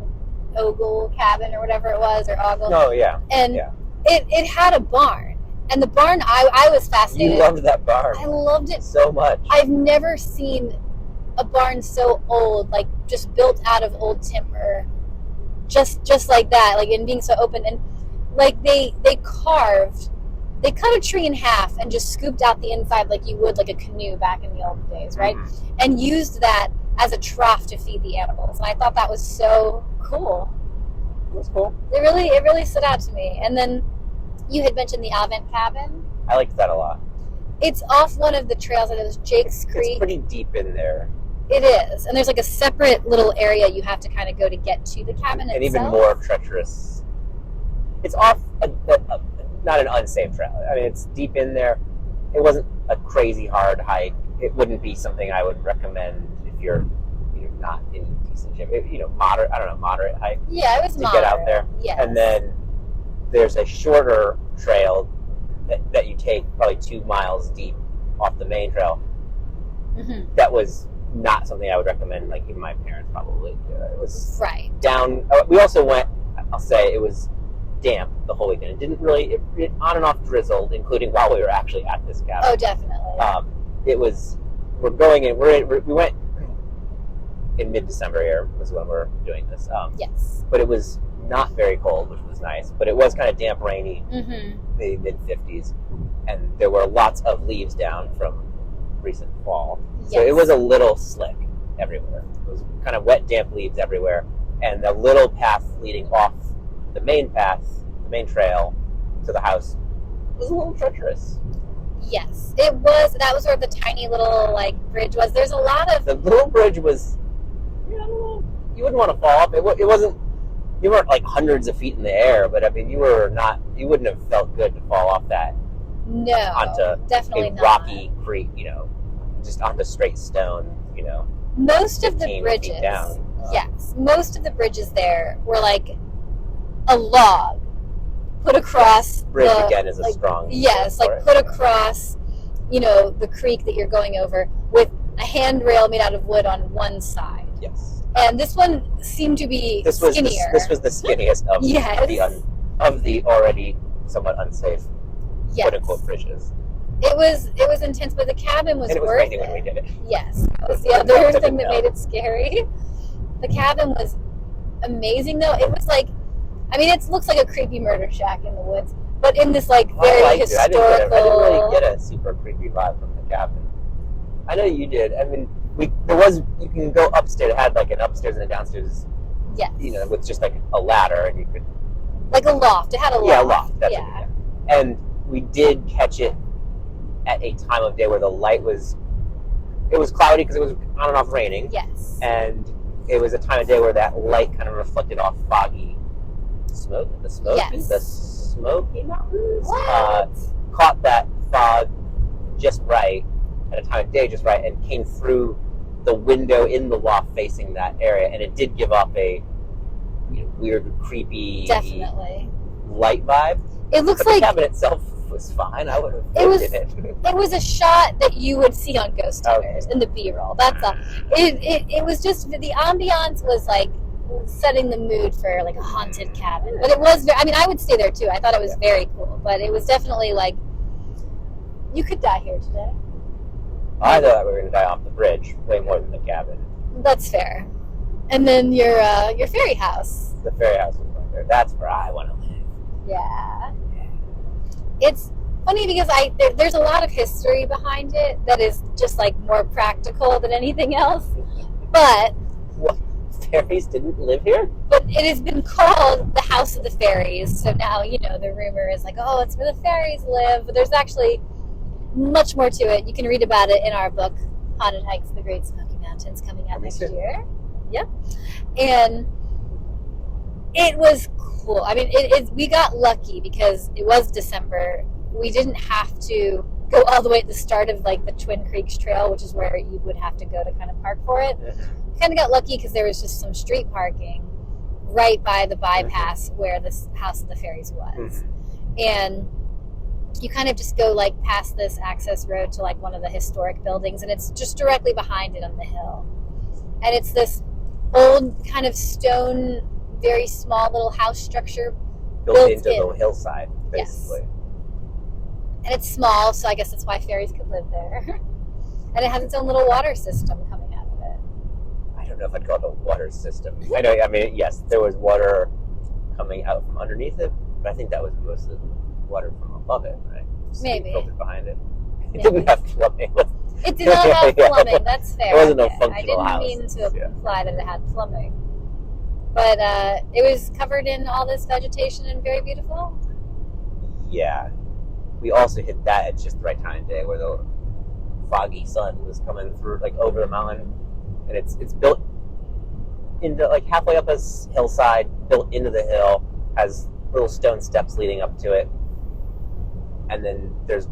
A: Ogle Cabin or whatever it was, or Ogle.
B: Oh, yeah.
A: And it had a barn. And the barn, I was fascinated.
B: You loved that barn.
A: I loved it
B: so much.
A: I've never seen a barn so old, like just built out of old timber, just like that, like, and being so open, and like they cut a tree in half and just scooped out the inside like you would like a canoe back in the old days, right? And used that as a trough to feed the animals, and I thought that was so cool.
B: It was cool.
A: It really stood out to me. And then you had mentioned the Avent Cabin.
B: I liked that a lot.
A: It's off one of the trails, and it was Jake's Creek.
B: It's pretty deep in there.
A: It is. And there's like a separate little area you have to kind of go to get to the cabin itself.
B: And even more treacherous. It's off, not an unsafe trail. I mean, it's deep in there. It wasn't a crazy hard hike. It wouldn't be something I would recommend if you're not in decent shape. Moderate hike.
A: Yeah, it was
B: to get out there.
A: Yes.
B: And then there's a shorter trail that you take probably 2 miles deep off the main trail. That was not something I would recommend, like even my parents probably do. It was down. We also went, I'll say, it was damp the whole weekend. It didn't really, it on and off drizzled, including while we were actually at this cabin.
A: Oh, definitely.
B: It was, we went in mid-December here, was when we're doing this.
A: Yes.
B: But it was not very cold, which was nice, but it was kind of damp, rainy, maybe mid-50s, and there were lots of leaves down from recent fall. Yes. So it was a little slick everywhere. It was kind of wet, damp leaves everywhere, and the little path leading off the main path, the main trail to the house, was a little treacherous.
A: Yes, it was. That was where the tiny little like bridge was. There's a lot of...
B: The little bridge was, you wouldn't want to fall off. It wasn't, you weren't like hundreds of feet in the air, but I mean, you wouldn't have felt good to fall off that.
A: No,
B: onto
A: definitely
B: a
A: not.
B: Rocky creek, just onto straight stone,
A: Most of the bridges, yes, most of the bridges there were like a log put across.
B: Bridge again is a strong.
A: Yes, like put across, the creek that you're going over with a handrail made out of wood on one side.
B: Yes.
A: And this one seemed to be skinnier.
B: This was the skinniest of of the already somewhat unsafe quote unquote bridges.
A: It was intense, but the cabin was worth it.
B: And it was raining when we did it.
A: Yes, that was the other thing that made it scary. The cabin was amazing, though. It was like, it looks like a creepy murder shack in the woods, but in this like very historical.
B: I didn't really get a super creepy vibe from the cabin. I know you did. I mean, you can go upstairs. It had like an upstairs and a downstairs.
A: Yes.
B: With just like a ladder, and you could.
A: Like a loft. It had a loft.
B: Yeah, a loft. That's it. And we did catch it at a time of day where the light was, it was cloudy because it was on and off raining.
A: Yes.
B: And it was a time of day where that light kind of reflected off foggy smoke. The Smoky Mountains. Caught that fog just right at a time of day just right, and came through the window in the loft facing that area, and it did give off a weird, creepy,
A: definitely
B: light vibe.
A: It looks
B: but
A: like
B: the cabin itself was fine. I would have lived in it.
A: It was a shot that you would see on Ghost Hunters in the B-roll. That's all. It was just, the ambiance was like setting the mood for like a haunted cabin. But it was, I would stay there too. I thought it was very cool. But it was definitely like, you could die here today.
B: I thought we were going to die off the bridge way more than the cabin.
A: That's fair. And then your fairy house.
B: The fairy house was right there. That's where I want to live.
A: Yeah. It's funny because there's a lot of history behind it that is just like more practical than anything else. But
B: what? Fairies didn't live here?
A: But it has been called the House of the Fairies. So now, the rumor is like, oh, it's where the fairies live. But there's actually much more to it. You can read about it in our book, Haunted Hikes of the Great Smoky Mountains, coming out next year. Yep. And it was cool. I mean, we got lucky because it was December. We didn't have to go all the way at the start of like the Twin Creeks Trail, which is where you would have to go to kind of park for it. Kind of got lucky because there was just some street parking right by the bypass where this House of the Fairies was. And you kind of just go like past this access road to like one of the historic buildings, and it's just directly behind it on the hill. And it's this old kind of stone, very small little house structure
B: built into the hillside, basically.
A: Yes. And it's small, so I guess that's why fairies could live there. And it has its own little water system coming out of it.
B: I don't know if I'd call it a water system. I mean, yes, there was water coming out from underneath it, but I think that was mostly water from above it, right?
A: Maybe.
B: Filtered behind it. It didn't have plumbing.
A: It did not have plumbing, that's fair.
B: It wasn't a functional
A: house. I didn't mean to imply that it had plumbing. But it was covered in all this vegetation and very beautiful.
B: Yeah. We also hit that at just the right time of day where the foggy sun was coming through, like over the mountain. And it's built into, like halfway up this hillside, built into the hill, has little stone steps leading up to it. And then it's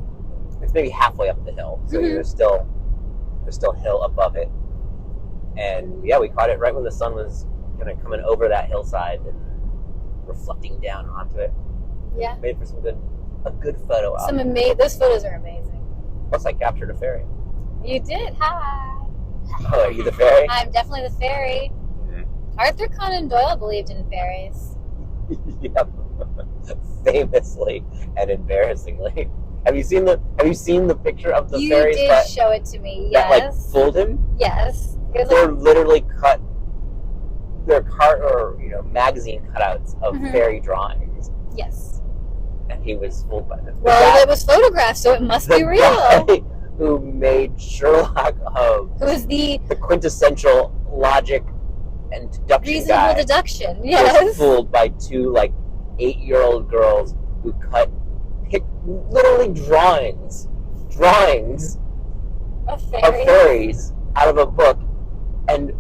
B: maybe halfway up the hill. So there's still hill above it. And yeah, we caught it right when the sun was kind of coming over that hillside and reflecting down onto it.
A: Yeah.
B: Made for a good photo op.
A: Those photos are amazing.
B: Plus, I captured a fairy.
A: You did? Hi.
B: Oh, are you the fairy?
A: I'm definitely the fairy. Arthur Conan Doyle believed in fairies.
B: Yep. Famously and embarrassingly. Have you seen the picture of the fairies?
A: You did show it to me, yes.
B: That like fooled him?
A: Yes.
B: They're literally cut. They're magazine cutouts of fairy drawings.
A: Yes.
B: And he was fooled by them.
A: Well, it was photographed, so it must be real.
B: Guy who made Sherlock Holmes,
A: who was the
B: quintessential logic and deduction
A: reasonable deduction, yes.
B: Was fooled by two 8-year-old girls who picked literally drawings
A: of
B: fairies out of a book and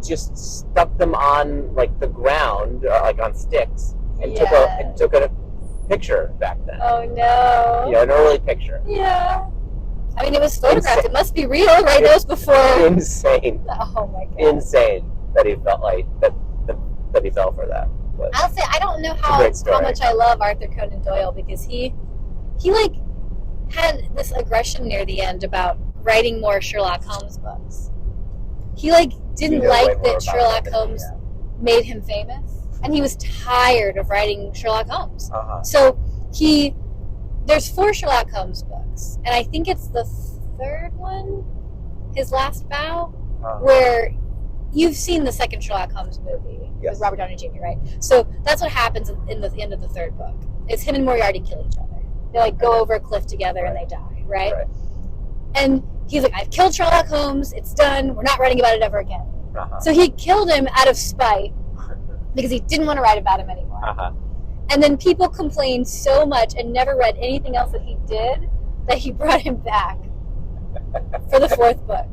B: just stuck them on the ground, on sticks, and took a picture back then.
A: Oh no!
B: An early picture.
A: Yeah. I mean, it was photographed. It must be real, right? That was before.
B: Insane.
A: Oh my god.
B: Insane that he felt that he fell for that. But
A: I'll say I don't know how much I love Arthur Conan Doyle because he had this aggression near the end about writing more Sherlock Holmes books. He didn't like that Sherlock Holmes made him famous, and he was tired of writing Sherlock Holmes. So there's 4 Sherlock Holmes books, and I think it's the 3rd one, His Last Bow, where you've seen the second Sherlock Holmes movie with Robert Downey Jr., right? So that's what happens in the end of the 3rd book. It's him and Moriarty kill each other. They go over a cliff together and they die, right? And he's like, I've killed Sherlock Holmes. It's done. We're not writing about it ever again. So he killed him out of spite because he didn't want to write about him anymore. And then people complained so much and never read anything else that he did that he brought him back for the 4th book.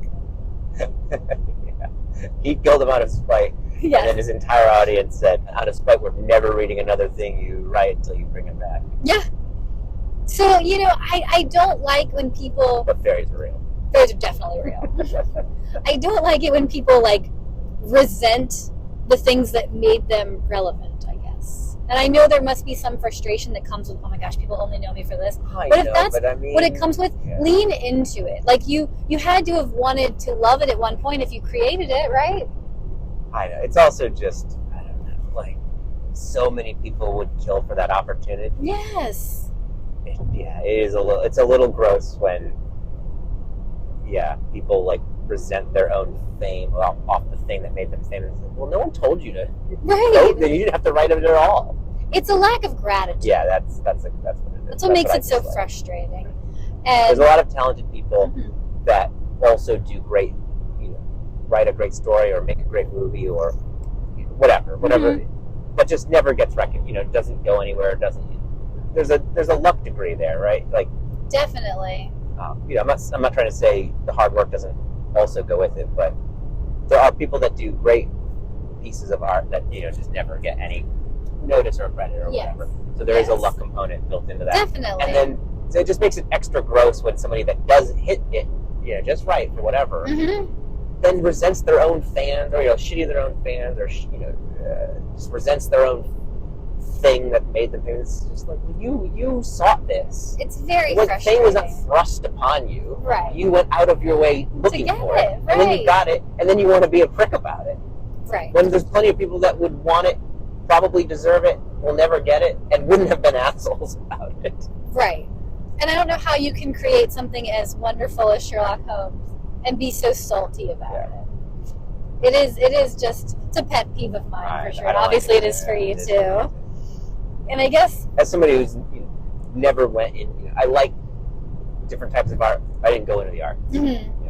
B: He killed him out of spite. Yes. And then his entire audience said, out of spite, we're never reading another thing you write until you bring him back.
A: Yeah. So, I don't like when people...
B: But fairies are real.
A: Fairies are definitely real. I don't like it when people, resent the things that made them relevant, I guess. And I know there must be some frustration that comes with, oh my gosh, people only know me for this. But if that's what it comes with, lean into it. You had to have wanted to love it at one point if you created it, right?
B: I know. It's also just, I don't know, so many people would kill for that opportunity.
A: Yes.
B: It's a little gross when, people resent their own fame off the thing that made them famous. Well, no one told you to.
A: Right.
B: No, you didn't have to write it at all.
A: It's a lack of gratitude.
B: Yeah, that's what it is.
A: That's what makes it so frustrating. And
B: there's a lot of talented people that also do great, write a great story or make a great movie or whatever, but just never gets recognized. Doesn't go anywhere. There's a luck degree there, right? Like
A: definitely.
B: I'm not trying to say the hard work doesn't also go with it, but there are people that do great pieces of art that just never get any notice or credit or whatever. So there is a luck component built into that.
A: Definitely.
B: And then so it just makes it extra gross when somebody that does hit it, just right for whatever, then resents their own fans or shitty their own fans or just resents their own thing that made them famous. It's just like you sought this.
A: It's very
B: frustrating. The thing was not thrust upon you.
A: Right.
B: You went out of your way looking for it,
A: right.
B: And then you got it, and then you want to be a prick about it.
A: Right.
B: When there's plenty of people that would want it, probably deserve it, will never get it, and wouldn't have been assholes about it.
A: Right. And I don't know how you can create something as wonderful as Sherlock Holmes and be so salty about it. It is just, it's a pet peeve of mine for sure. Obviously it is for you too. And I guess
B: as somebody who's never went in, I like different types of art. I didn't go into the arts.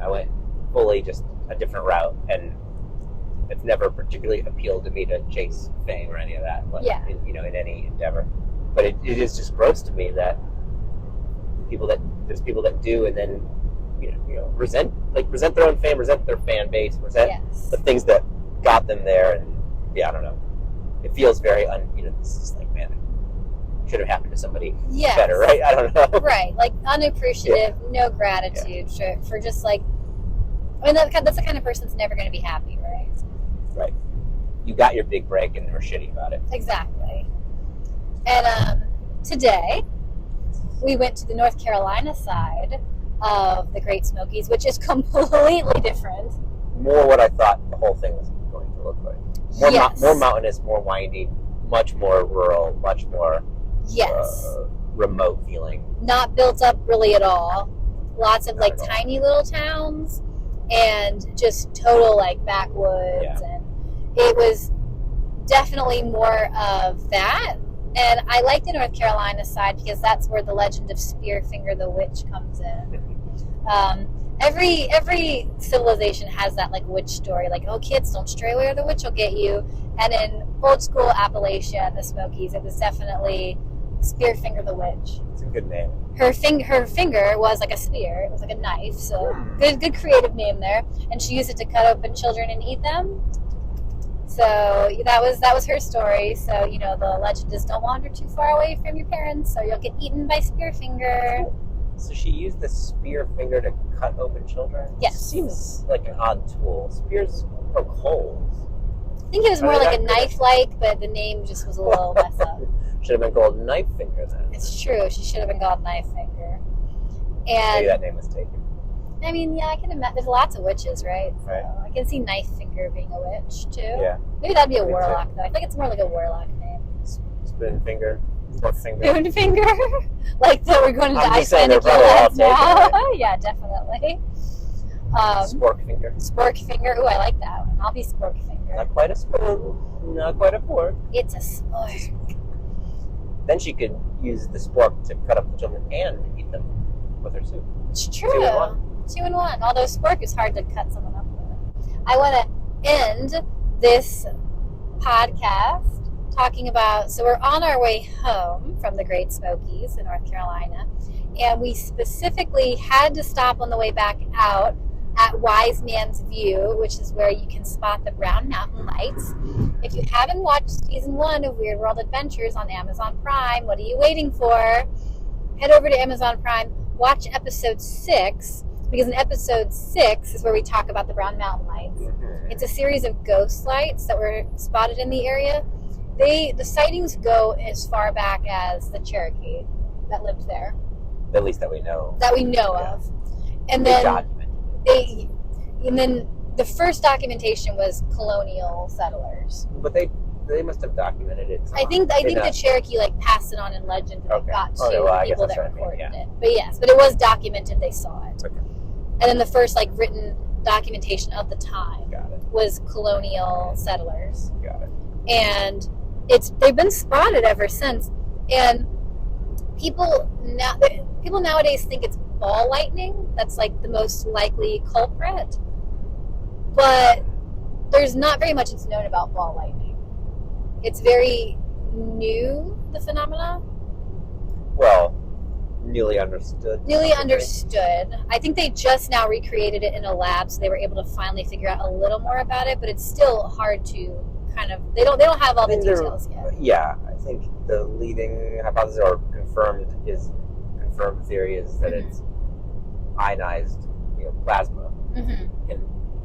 B: I went fully just a different route, and it's never particularly appealed to me to chase fame or any of that. But in any endeavor. But it is just gross to me that there's people that do, and then resent their own fame, resent their fan base, resent the things that got them there, and I don't know. It feels very this is like, man, it should have happened to somebody better, right? I don't know.
A: Right, like unappreciative, no gratitude for just like, that's the kind of person that's never going to be happy, right?
B: Right. You got your big break and they were shitty about it.
A: Exactly. And today, we went to the North Carolina side of the Great Smokies, which is completely different.
B: More what I thought the whole thing was going to look like. More mountainous, more windy, much more rural, much more remote feeling. Not
A: built up really at all. Lots of tiny little towns and just total backwoods. And it was definitely more of that. And I like the North Carolina side because that's where the legend of Spearfinger the Witch comes in. Every civilization has that witch story, kids, don't stray away or the witch will get you. And in old school Appalachia and the Smokies, it was definitely Spearfinger the Witch.
B: It's a good name.
A: Her finger was like a spear. It was like a knife. So good creative name there. And she used it to cut open children and eat them. So that was her story. So the legend is don't wander too far away from your parents, or you'll get eaten by Spearfinger.
B: So she used the spear finger to cut open children?
A: Yes.
B: It seems like an odd tool. Spears poke holes.
A: I think it was more like a knife-like, but the name just was a little messed up.
B: Should have been called Knife Finger then.
A: It's true. She should have been called Knife Finger. And
B: maybe that name was taken.
A: I mean, I can imagine. There's lots of witches, right? So I can see Knife Finger being a witch, too.
B: Yeah.
A: Maybe that'd be a warlock, though. I think it's more like a warlock name.
B: Spoon Finger.
A: Spoon Finger? Like that we're going into Iceland and
B: Gillette now?
A: Right? Yeah, definitely.
B: Spork Finger.
A: Spork Finger. Ooh, I like that one. I'll be Spork Finger.
B: Not quite a spoon. Not quite a fork.
A: It's a spork.
B: Then she could use the spork to cut up the children and eat them with her soup.
A: It's true. 2 in 1. 2 in 1. Although spork is hard to cut someone up with. I want to end this podcast talking about, so we're on our way home from the Great Smokies in North Carolina, and we specifically had to stop on the way back out at Wise Man's View, which is where you can spot the Brown Mountain Lights. If you haven't watched season 1 of Weird World Adventures on Amazon Prime, what are you waiting for? Head over to Amazon Prime, watch episode 6, because in episode 6 is where we talk about the Brown Mountain Lights. It's a series of ghost lights that were spotted in the area. The sightings go as far back as the Cherokee that lived there.
B: At least that we know.
A: That we know of. And then the first documentation was colonial settlers.
B: But they must have documented it somehow.
A: I think the Cherokee passed it on in legend and it got to the people that recorded it. But yes, but it was documented they saw it.
B: Okay.
A: And then the first written documentation of the time.
B: Got it.
A: Was colonial settlers.
B: Got it.
A: And they've been spotted ever since. And people nowadays think it's ball lightning that's like the most likely culprit. But there's not very much that's known about ball lightning. It's very new, the phenomena.
B: Well, newly understood.
A: I think they just now recreated it in a lab, so they were able to finally figure out a little more about it, but it's still hard to kind of, they don't have all the details yet.
B: Yeah, I think the leading hypothesis or confirmed theory is that it's ionized, plasma.
A: Mm-hmm.
B: And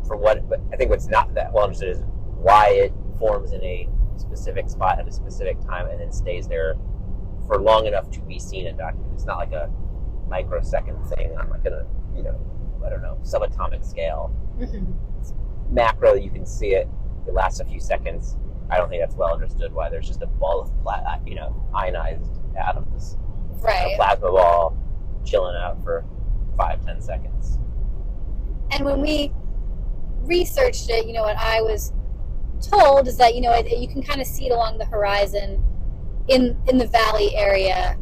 B: for what, but I think what's not that well understood is why it forms in a specific spot at a specific time and then stays there for long enough to be seen and documented. It's not like a microsecond thing on like a, I don't know, subatomic scale.
A: Mm-hmm.
B: It's macro, you can see it. It lasts a few seconds. I don't think that's well understood why there's just a ball of ionized atoms.
A: Right.
B: A plasma ball chilling out for 5-10 seconds.
A: And when we researched it, what I was told is that, you can kind of see it along the horizon in the valley area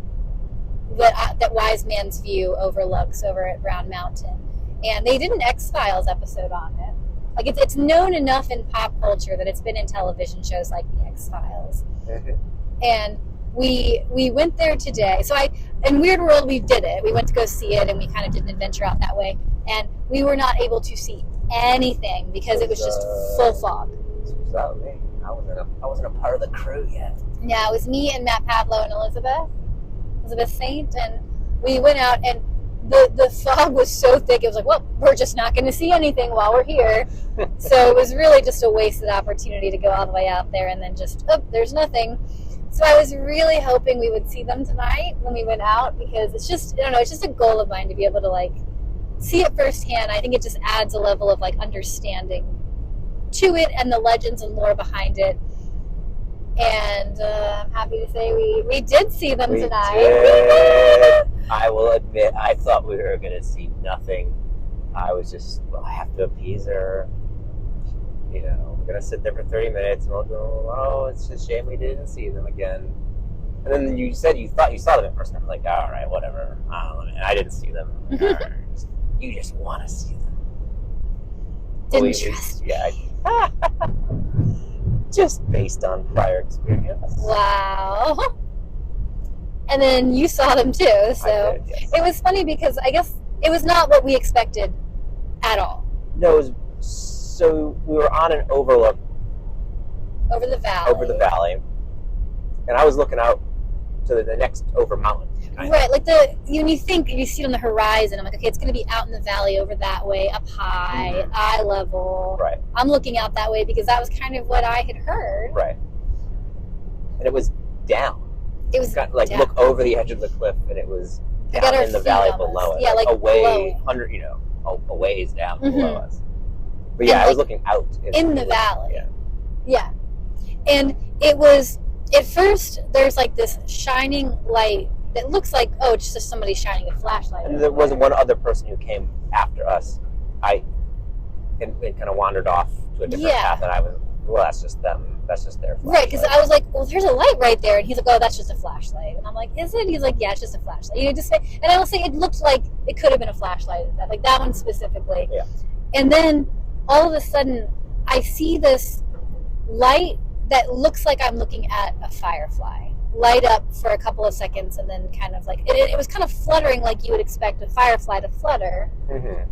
A: that Wise Man's View overlooks over at Brown Mountain. And they did an X-Files episode on it. Like, it's known enough in pop culture that it's been in television shows like the X-Files.
B: Mm-hmm.
A: And we went there today. So in Weird World, we did it. We went to go see it, and we kind of did an adventure out that way. And we were not able to see anything because it was just full fog.
B: This was out me. I wasn't a part of the crew yet.
A: Yeah, it was me and Matt Pavlo and Elizabeth Saint, and we went out, and the fog was so thick, it was like, well, we're just not going to see anything while we're here. So it was really just a wasted opportunity to go all the way out there and then just, there's nothing. So I was really hoping we would see them tonight when we went out, because it's just, I don't know, it's just a goal of mine to be able to, like, see it firsthand. I think it just adds a level of, like, understanding to it and the legends and lore behind it. And I'm happy to say we did see them tonight.
B: Did. I will admit, I thought we were going to see nothing. I was just, I have to appease her. We're going to sit there for 30 minutes and we'll go, oh, it's a shame we didn't see them again. And then you said you thought you saw them in person. I'm like, all right, whatever. And I didn't see them. Like, all right, you just want to see them.
A: Didn't trust me.
B: Yeah. Just based on prior experience.
A: Wow. And then you saw them too, so
B: I did, yes.
A: It was funny because I guess it was not what we expected at all.
B: No, so we were on an overlook
A: over the valley,
B: and I was looking out to the next over mountain.
A: Right, like when you think you see it on the horizon, I'm like, okay, it's going to be out in the valley over that way, up high, eye level.
B: Right.
A: I'm looking out that way because that was kind of what I had heard.
B: Right. And it was down.
A: It was
B: kind of like
A: down.
B: Look over the edge of the cliff, and it was down in the valley
A: almost
B: below us.
A: Yeah, like
B: away,
A: below.
B: a ways down below us. But yeah, I was looking out
A: in the valley.
B: Yeah.
A: Yeah. And it was, at first, there's like this shining light that looks like, it's just somebody shining a flashlight.
B: And there was one other person who came after us. And kind of wandered off to a different path, and I was, well, that's just them. That's just their flashlight.
A: Right, because I was like, well, there's a light right there. And he's like, oh, that's just a flashlight. And I'm like, is it? He's like, yeah, it's just a flashlight. And I will say it looked like it could have been a flashlight, like that one specifically.
B: Yeah.
A: And then all of a sudden, I see this light that looks like I'm looking at a firefly light up for a couple of seconds, and then kind of like it was kind of fluttering like you would expect a firefly to flutter.
B: Mm-hmm.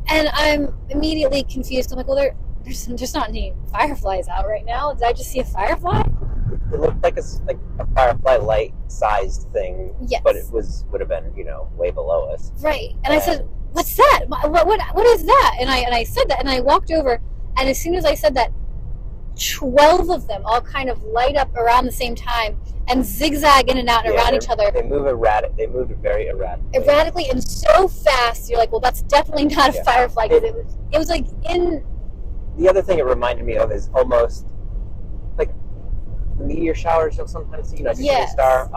A: And I'm immediately confused. I'm like, well, there's not any fireflies out right now. Did I just see a firefly?
B: It looked like a firefly light-sized thing.
A: Yes.
B: But it would have been way below us.
A: Right. And I said, what's that? What is that? And I said that, and I walked over, and as soon as I said that, 12 of them all kind of light up around the same time and zigzag in and out and around each other.
B: They move They moved very erratically.
A: Erratically and so fast. You're like, well, that's definitely not a firefly, because it was like in.
B: The other thing it reminded me of is almost like the meteor showers you'll sometimes see. If you see a star,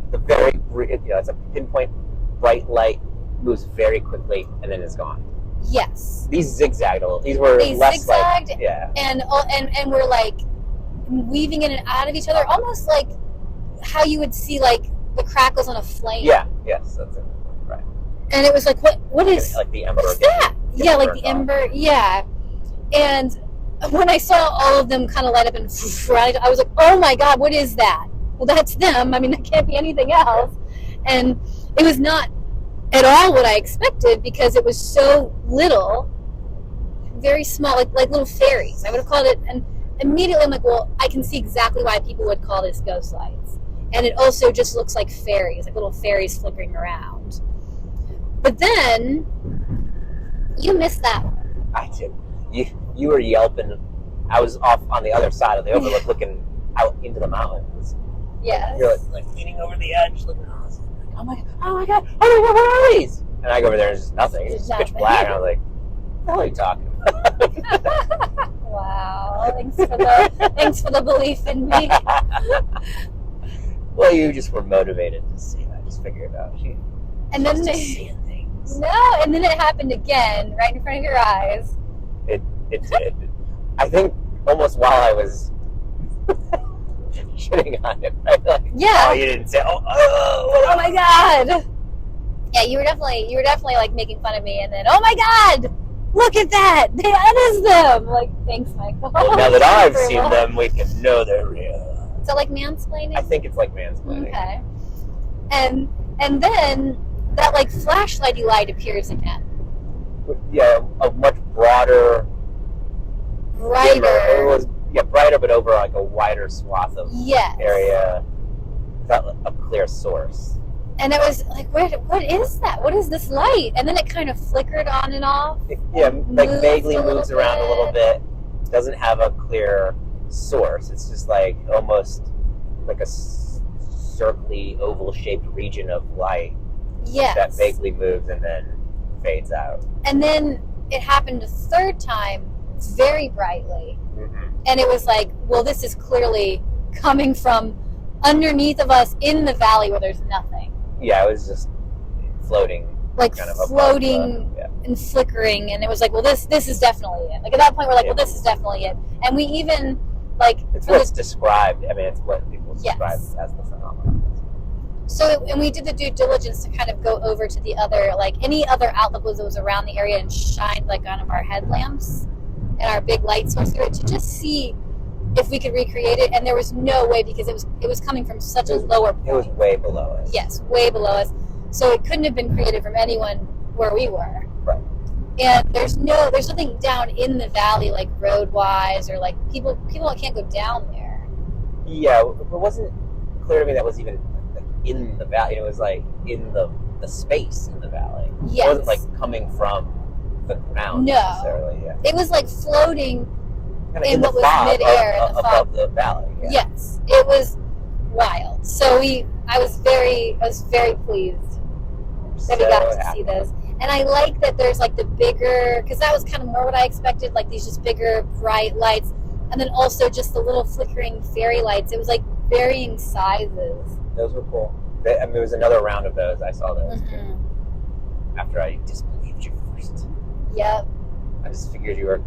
B: the very it's a pinpoint bright light moves very quickly and then it's gone.
A: Yes.
B: These zigzagged a little. These were less
A: zigzagged,
B: like, yeah.
A: And we're like weaving in and out of each other, almost like how you would see like the crackles on a flame.
B: Yeah, yes, that's it. Right.
A: And it was like, what is
B: like the ember?
A: What's that? Yeah, like the ember. Yeah. And when I saw all of them kind of light up and I was like, oh my God, what is that? Well, that's them. I mean, it can't be anything else. And it was not at all what I expected because it was so little, very small, like little fairies. I would have called it, and immediately I'm like, well, I can see exactly why people would call this ghost lights. And it also just looks like fairies, like little fairies flickering around. But then, you missed that one.
B: I did. You were yelping. I was off on the other side of the overlook looking out into the mountains.
A: Yes.
B: You're like leaning over the edge looking out. I was like, oh my God, what are these? And I go over there and there's just nothing. It's just pitch black. And I was like, what are you talking about?
A: Wow. Thanks for the belief in me.
B: Well, you just were motivated to see it. I just figured it out.
A: And then
B: seeing things.
A: No, and then it happened again, right in front of your eyes.
B: It did. I think almost while I was shitting on it, right? Like,
A: yeah.
B: Oh, you didn't say, oh
A: my God. Yeah, you were definitely like making fun of me, and then, oh my God, look at that, that is them. Like, thanks, Michael.
B: Well, now that I've seen them, we can know they're real.
A: Is that like mansplaining?
B: I think it's like mansplaining.
A: Okay. And then that like flashlighty light appears again.
B: Yeah, a much brighter. It was brighter, but over like a wider swath of area. Without a clear source.
A: And it was like, what is that? What is this light? And then it kind of flickered on and off.
B: Like vaguely moves around a little bit. Doesn't have a clear source. It's just like almost like a circly, oval-shaped region of light.
A: Yes.
B: That vaguely moves and then fades out.
A: And then it happened a third time, very brightly.
B: Mm-hmm.
A: And it was like, well, this is clearly coming from underneath of us in the valley where there's nothing.
B: Yeah, it was just floating.
A: Like
B: kind of
A: floating and flickering. And it was like, well, this is definitely it. Like at that point, we're like, well, this is definitely it. And we even, like...
B: It's what's described. I mean, it's what people describe as the phenomenon.
A: So, and we did the due diligence to kind of go over to the other, like any other outlet that was around the area and shined like on our headlamps and our big light source through it to just see if we could recreate it. And there was no way because it was coming from such a lower point.
B: It was way below us.
A: Yes, way below us. So it couldn't have been created from anyone where we were.
B: Right.
A: And there's nothing down in the valley like road wise or like people can't go down there.
B: Yeah, it wasn't clear to me that was even in the valley. It was like in the space in the valley.
A: Yes.
B: It wasn't like coming from the ground necessarily. Yeah.
A: It was like floating
B: in
A: what was midair
B: above the valley. Yeah.
A: Yes. It was wild. So I was very pleased that we got to see those. And I like that there's like the bigger, because that was kind of more what I expected, like these just bigger bright lights, and then also just the little flickering fairy lights. It was like varying sizes.
B: Those were cool. I mean, there was another round of those. I saw those too. After I disbelieved you first.
A: Yep.
B: I just figured you were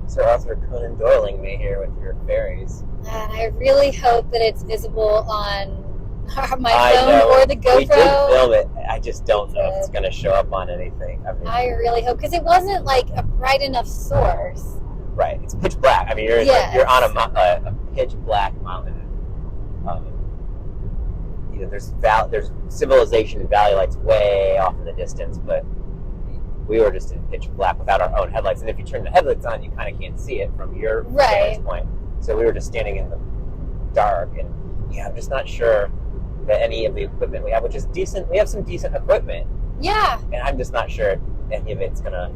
B: Sir Arthur Conan Doiling me here with your fairies.
A: And I really hope that it's visible on my phone or the GoPro.
B: We did film it. I just don't know if it's going to show up on anything. I
A: really hope, because it wasn't like a bright enough source.
B: Right. It's pitch black. I mean, you're on a pitch black mountain. There's civilization and valley lights way off in the distance, but we were just in pitch black without our own headlights. And if you turn the headlights on, you kind of can't see it from your vantage point. So we were just standing in the dark, and I'm just not sure that any of the equipment we have, which is decent, we have some decent equipment.
A: Yeah.
B: And I'm just not sure any of it's gonna.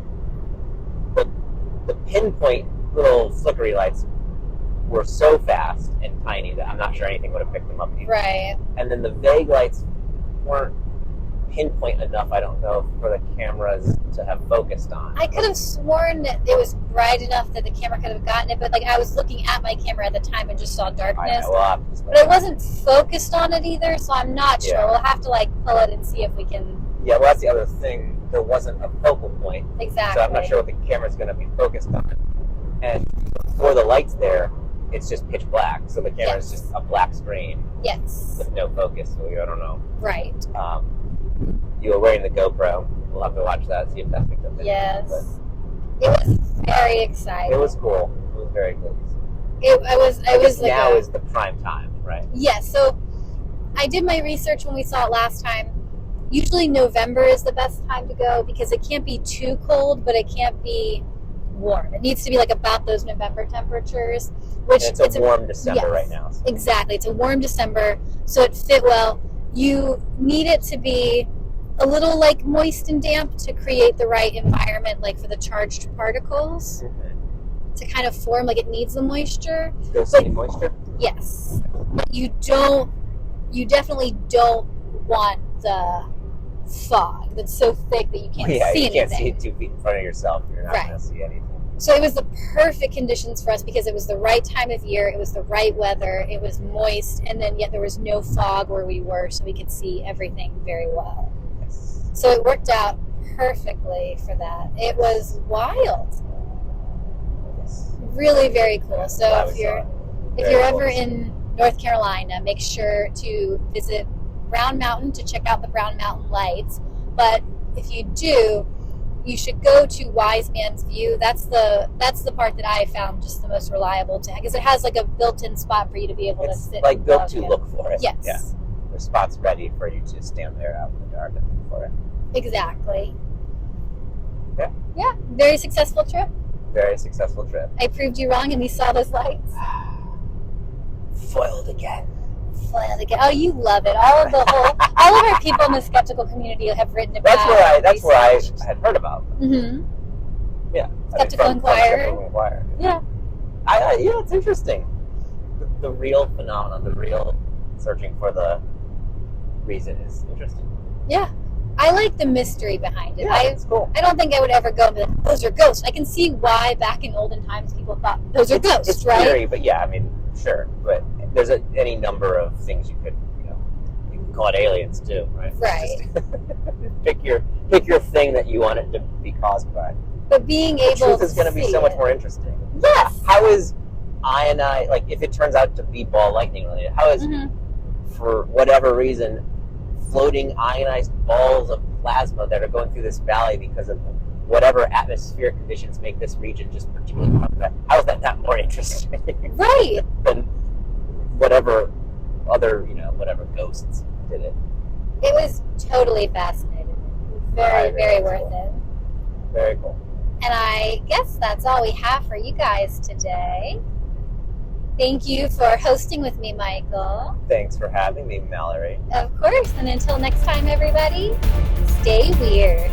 B: But the pinpoint little flickery lights were so fast and tiny that I'm not sure anything would have picked them up either.
A: Right.
B: And then the vague lights weren't pinpoint enough, I don't know, for the cameras to have focused on.
A: I could have sworn that it was bright enough that the camera could have gotten it, but like I was looking at my camera at the time and just saw darkness. But it wasn't focused on it either, so I'm not sure. We'll have to like pull it and see if we can.
B: Yeah, well, that's the other thing there wasn't a focal point.
A: Exactly.
B: So I'm not sure what the camera's going to be focused on. And for the lights there, it's just pitch black. So the camera's just a black screen.
A: Yes.
B: With no focus. So I don't know.
A: Right.
B: You were wearing the GoPro. We'll have to watch that, see if that picked up.
A: Yes. It was very exciting.
B: It was cool. It was very cool.
A: I was like
B: now is the prime time, right?
A: Yes. So I did my research when we saw it last time. Usually November is the best time to go because it can't be too cold, but it can't be warm. It needs to be like about those November temperatures. Which
B: and it's a warm December right now. So.
A: Exactly. It's a warm December, so it fit well. You need it to be a little like moist and damp to create the right environment, like for the charged particles to kind of form. Like it needs the moisture.
B: Still see moisture?
A: Yes. But you definitely don't want the fog that's so thick that you can't see anything.
B: You can't see it 2 feet in front of yourself. You're not going to see anything.
A: So it was the perfect conditions for us because it was the right time of year, it was the right weather, it was moist, and then yet there was no fog where we were, so we could see everything very well.
B: Yes.
A: So it worked out perfectly for that. It was wild.
B: Yes.
A: Really very cool. So if you're ever
B: cool.
A: in North Carolina, make sure to visit Brown Mountain to check out the Brown Mountain lights. But if you do, you should go to Wise Man's View. That's the part that I found just the most reliable to, because it has like a built-in spot for you to be able to sit.
B: It's like built to look for it.
A: Yes.
B: Yeah. There's spots ready for you to stand there out in the dark and look for it.
A: Exactly.
B: Yeah.
A: Yeah. Very successful trip.
B: Very successful trip.
A: I proved you wrong and we saw those lights.
B: Foiled again.
A: Oh, you love it. All of our people in the skeptical community have written about.
B: That's where I had heard about.
A: Mm-hmm.
B: Yeah.
A: Skeptical Inquirer. Yeah.
B: Yeah, it's interesting. The real phenomenon, the real searching for the reason is interesting.
A: Yeah. I like the mystery behind it.
B: Yeah, it's cool.
A: I don't think I would ever go and be like, those are ghosts. I can see why back in olden times people thought those are ghosts,
B: it's
A: right?
B: Theory, but yeah, I mean, sure. But there's any number of things you can call it aliens too, right?
A: Right.
B: pick your thing that you want it to be caused by.
A: But being
B: the
A: able to
B: truth is going to be so much more interesting.
A: Yes.
B: How is ionized, like if it turns out to be ball lightning related, how is, for whatever reason, floating ionized balls of plasma that are going through this valley because of whatever atmospheric conditions make this region just particularly hot? How is that more interesting?
A: Right.
B: Than whatever other, whatever ghosts did it.
A: It was totally fascinating. Very, very worth it.
B: Very cool.
A: And I guess that's all we have for you guys today. Thank you for hosting with me, Michael.
B: Thanks for having me, Mallory.
A: Of course. And until next time, everybody, stay weird.